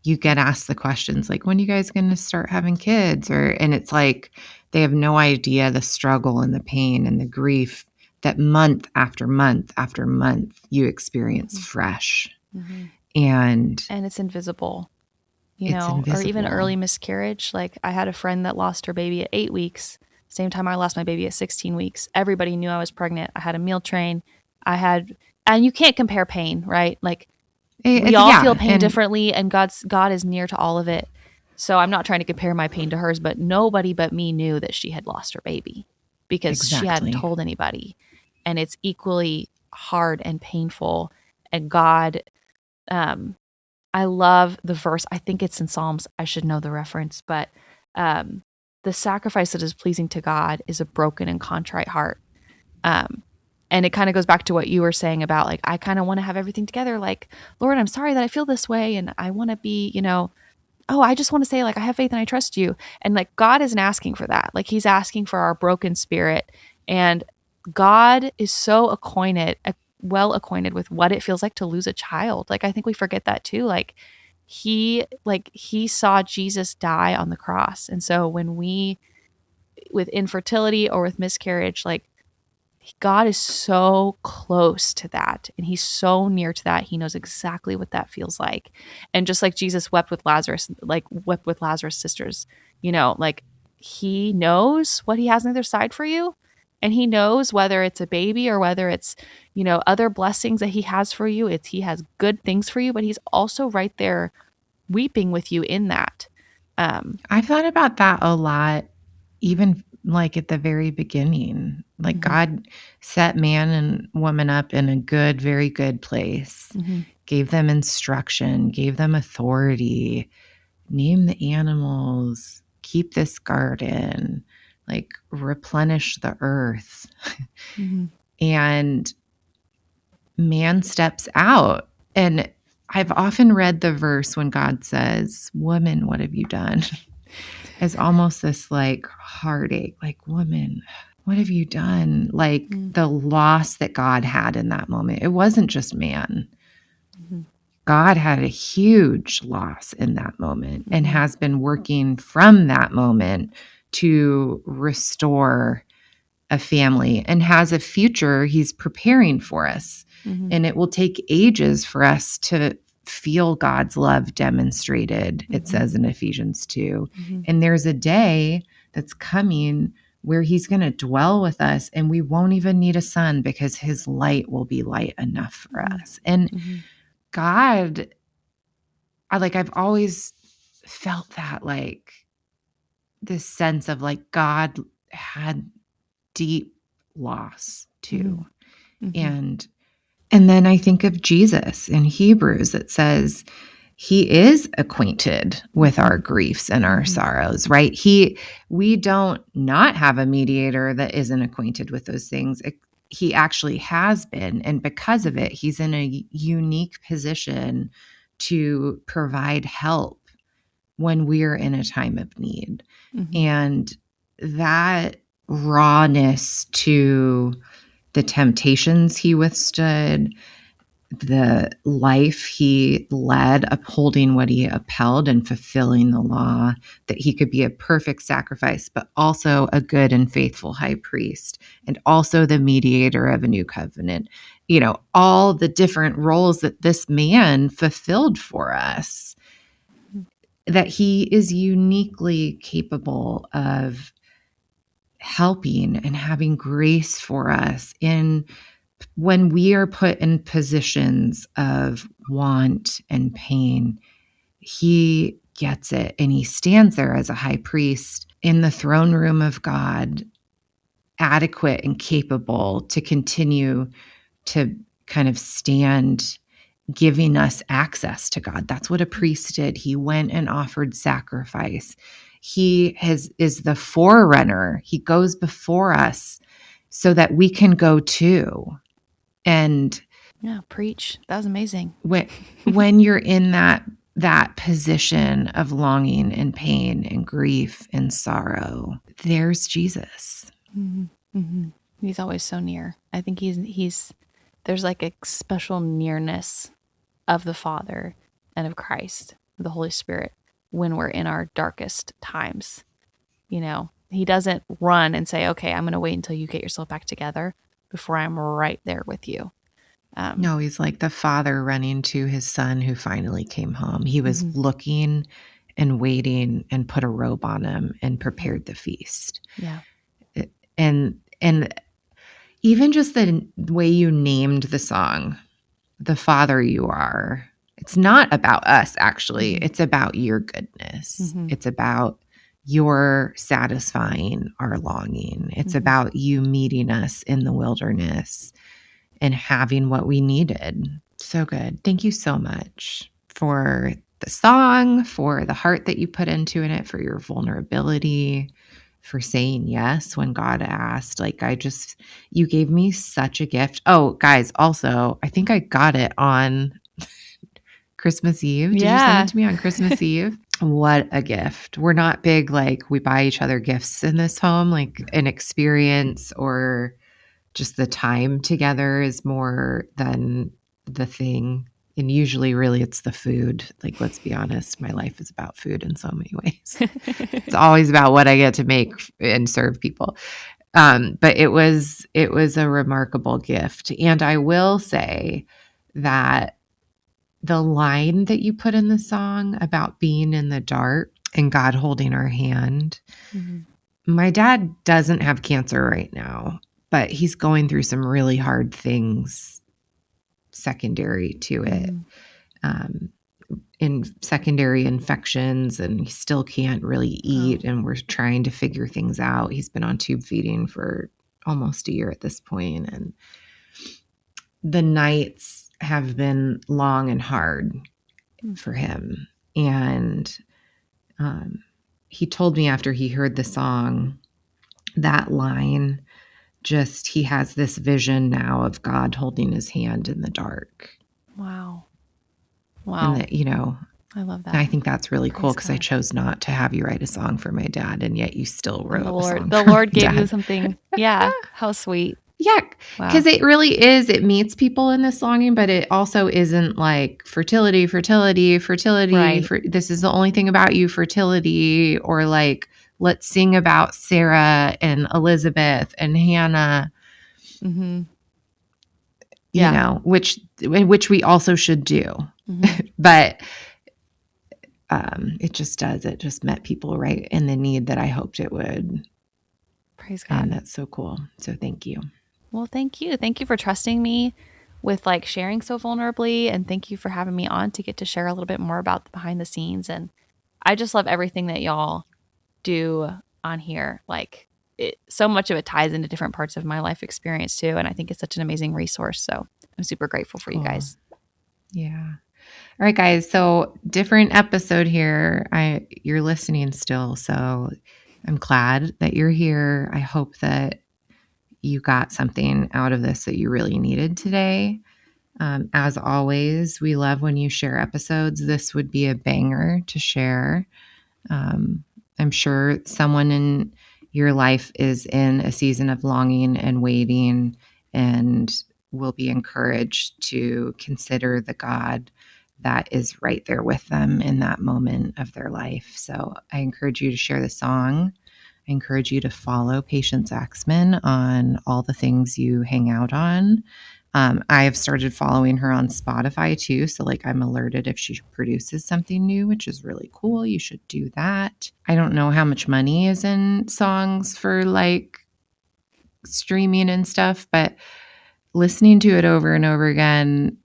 [SPEAKER 2] you get asked the questions like, when are you guys going to start having kids? And it's like they have no idea the struggle and the pain and the grief that month after month after month you experience fresh. And
[SPEAKER 3] it's invisible,
[SPEAKER 2] invisible.
[SPEAKER 3] Or even early miscarriage. Like I had a friend that lost her baby at 8 weeks. Same time I lost my baby at 16 weeks. Everybody knew I was pregnant. I had a meal train. And you can't compare pain, right? Like we all feel pain differently, and God is near to all of it. So I'm not trying to compare my pain to hers, but nobody but me knew that she had lost her baby because she hadn't told anybody. And it's equally hard and painful. And God, I love the verse. I think it's in Psalms. I should know the reference, but the sacrifice that is pleasing to God is a broken and contrite heart. And it kind of goes back to what you were saying about like, I kind of want to have everything together. Like, Lord, I'm sorry that I feel this way. And I want to be, I just want to say like, I have faith and I trust you. And like, God isn't asking for that. Like he's asking for our broken spirit. And God is so well acquainted with what it feels like to lose a child. Like, I think we forget that too. Like he saw Jesus die on the cross. And so when with infertility or with miscarriage, like, God is so close to that, and he's so near to that. He knows exactly what that feels like. And just like Jesus wept with Lazarus sisters, like he knows what he has on the other side for you. And he knows whether it's a baby or whether it's, other blessings that he has for you. He has good things for you, but he's also right there weeping with you in that.
[SPEAKER 2] I've thought about that a lot, even like at the very beginning. Like God set man and woman up in a very good place, gave them instruction, gave them authority, name the animals, keep this garden, like replenish the earth. And man steps out. And I've often read the verse when God says, "Woman, what have you done?" as almost this like heartache, like, woman, what have you done? Like the loss that God had in that moment. It wasn't just man. God had a huge loss in that moment and has been working from that moment to restore a family and has a future he's preparing for us. And it will take ages for us to feel God's love demonstrated, it says in Ephesians 2. And there's a day that's coming where he's going to dwell with us and we won't even need a sun because his light will be light enough for us. And God, I've always felt that, like this sense of like God had deep loss too. And then I think of Jesus in Hebrews. It says he is acquainted with our griefs and our sorrows, right? We don't not have a mediator that isn't acquainted with those things. He actually has been. And because of it, he's in a unique position to provide help when we're in a time of need. And that rawness to the temptations he withstood, the life he led, upholding what he upheld and fulfilling the law, that he could be a perfect sacrifice, but also a good and faithful high priest, and also the mediator of a new covenant. All the different roles that this man fulfilled for us, that he is uniquely capable of helping and having grace for us when we are put in positions of want and pain. He gets it, and he stands there as a high priest in the throne room of God, adequate and capable to continue to kind of stand, giving us access to God. That's what a priest did. He went and offered sacrifice. He is the forerunner. He goes before us so that we can go too. And
[SPEAKER 3] Yeah, preach. That was amazing.
[SPEAKER 2] when you're in that position of longing and pain and grief and sorrow, there's Jesus.
[SPEAKER 3] He's always so near. I think he's there's like a special nearness of the Father and of Christ, the Holy Spirit, when we're in our darkest times. You know, he doesn't run and say, okay, I'm going to wait until you get yourself back together before I'm right there with you.
[SPEAKER 2] No, he's like the father running to his son who finally came home. He was looking and waiting and put a robe on him and prepared the feast.
[SPEAKER 3] Yeah.
[SPEAKER 2] And even just the way you named the song, The Father You Are, it's not about us, actually. It's about your goodness. It's about your satisfying our longing. It's about you meeting us in the wilderness and having what we needed. So good. Thank you so much for the song, for the heart that you put into it, for your vulnerability, for saying yes when God asked. Like, you gave me such a gift. Oh, guys, also, I think I got it on Christmas Eve. Did you send it to me on Christmas Eve? What a gift. We're not big, like, we buy each other gifts in this home, like an experience or just the time together is more than the thing. And usually really it's the food. Like, let's be honest, my life is about food in so many ways. It's always about what I get to make and serve people. But it was a remarkable gift. And I will say that the line that you put in the song about being in the dark and God holding our hand. My dad doesn't have cancer right now, but he's going through some really hard things secondary to it, in secondary infections, and he still can't really eat. And we're trying to figure things out. He's been on tube feeding for almost a year at this point, and the nights have been long and hard for him. And he told me after he heard the song, that line, just, he has this vision now of God holding his hand in the dark.
[SPEAKER 3] Wow.
[SPEAKER 2] And that, you know,
[SPEAKER 3] I love that.
[SPEAKER 2] I think that's really cool because I
[SPEAKER 3] God.
[SPEAKER 2] chose not to have you write a song for my dad, and yet you still wrote a song.
[SPEAKER 3] The Lord gave you something. Yeah. How sweet.
[SPEAKER 2] Yeah, because it really is. It meets people in this longing, but it also isn't like fertility.
[SPEAKER 3] Right.
[SPEAKER 2] This is the only thing about you, fertility, or like, let's sing about Sarah and Elizabeth and Hannah. You know, which we also should do. But it just does. It just met people right in the need that I hoped it would.
[SPEAKER 3] Praise God.
[SPEAKER 2] And that's so cool. So thank you.
[SPEAKER 3] Well, thank you. Thank you for trusting me with like sharing so vulnerably. And thank you for having me on to get to share a little bit more about the behind the scenes. And I just love everything that y'all do on here. Like, so much of it ties into different parts of my life experience too. And I think it's such an amazing resource. So I'm super grateful for you guys.
[SPEAKER 2] Yeah. All right, guys. So different episode here. You're listening still. So I'm glad that you're here. I hope that you got something out of this that you really needed today. As always, we love when you share episodes. This would be a banger to share. I'm sure someone in your life is in a season of longing and waiting and will be encouraged to consider the God that is right there with them in that moment of their life. So I encourage you to share the song. I encourage you to follow Patience Axmann on all the things you hang out on. I have started following her on Spotify too. So like, I'm alerted if she produces something new, which is really cool. You should do that. I don't know how much money is in songs for like streaming and stuff, but listening to it over and over again,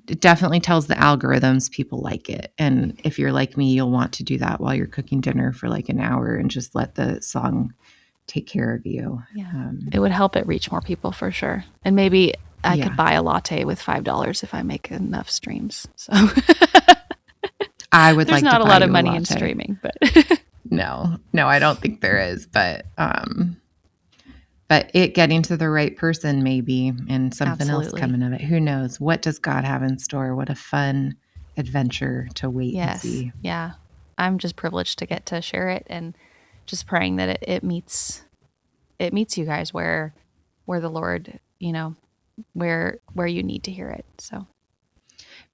[SPEAKER 2] it definitely tells the algorithms people like it. And if you're like me, you'll want to do that while you're cooking dinner for like an hour and just let the song take care of you.
[SPEAKER 3] Yeah. It would help it reach more people for sure. And maybe I could buy a latte with $5 if I make enough streams. So
[SPEAKER 2] I would
[SPEAKER 3] There's
[SPEAKER 2] like to buy
[SPEAKER 3] not a lot of
[SPEAKER 2] you
[SPEAKER 3] money
[SPEAKER 2] latte.
[SPEAKER 3] in streaming, but
[SPEAKER 2] No, I don't think there is. But but it getting to the right person maybe, and something else
[SPEAKER 3] Absolutely.
[SPEAKER 2] coming of it. Who knows? What does God have in store? What a fun adventure to wait and
[SPEAKER 3] Yes.
[SPEAKER 2] see.
[SPEAKER 3] Yeah. I'm just privileged to get to share it, and just praying that it meets you guys where the Lord, where you need to hear it. So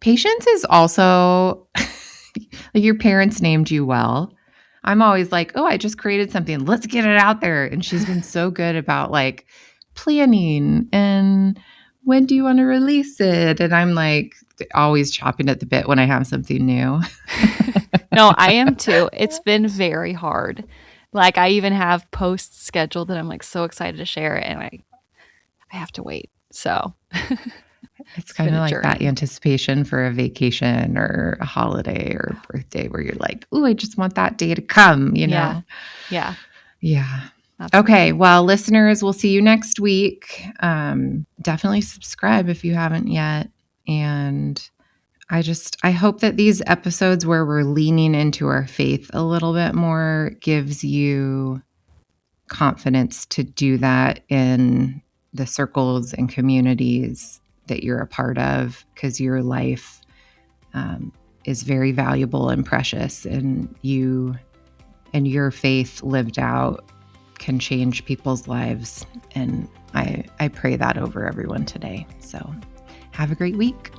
[SPEAKER 2] Patience is also like your parents named you well. I'm always like, oh, I just created something. Let's get it out there. And she's been so good about like planning and when do you want to release it? And I'm like always chopping at the bit when I have something new.
[SPEAKER 3] no, I am too. It's been very hard. Like I even have posts scheduled that I'm like so excited to share it, and I have to wait. So
[SPEAKER 2] It's kind
[SPEAKER 3] been
[SPEAKER 2] of
[SPEAKER 3] a
[SPEAKER 2] like that
[SPEAKER 3] journey.
[SPEAKER 2] anticipation for a vacation or a holiday or a birthday where you're like, oh, I just want that day to come, you know?
[SPEAKER 3] Yeah.
[SPEAKER 2] Yeah.
[SPEAKER 3] Absolutely.
[SPEAKER 2] Okay. Well, listeners, we'll see you next week. Definitely subscribe if you haven't yet. And I hope that these episodes where we're leaning into our faith a little bit more gives you confidence to do that in the circles and communities that you're a part of, because your life is very valuable and precious, and you and your faith lived out can change people's lives. And I pray that over everyone today. So have a great week.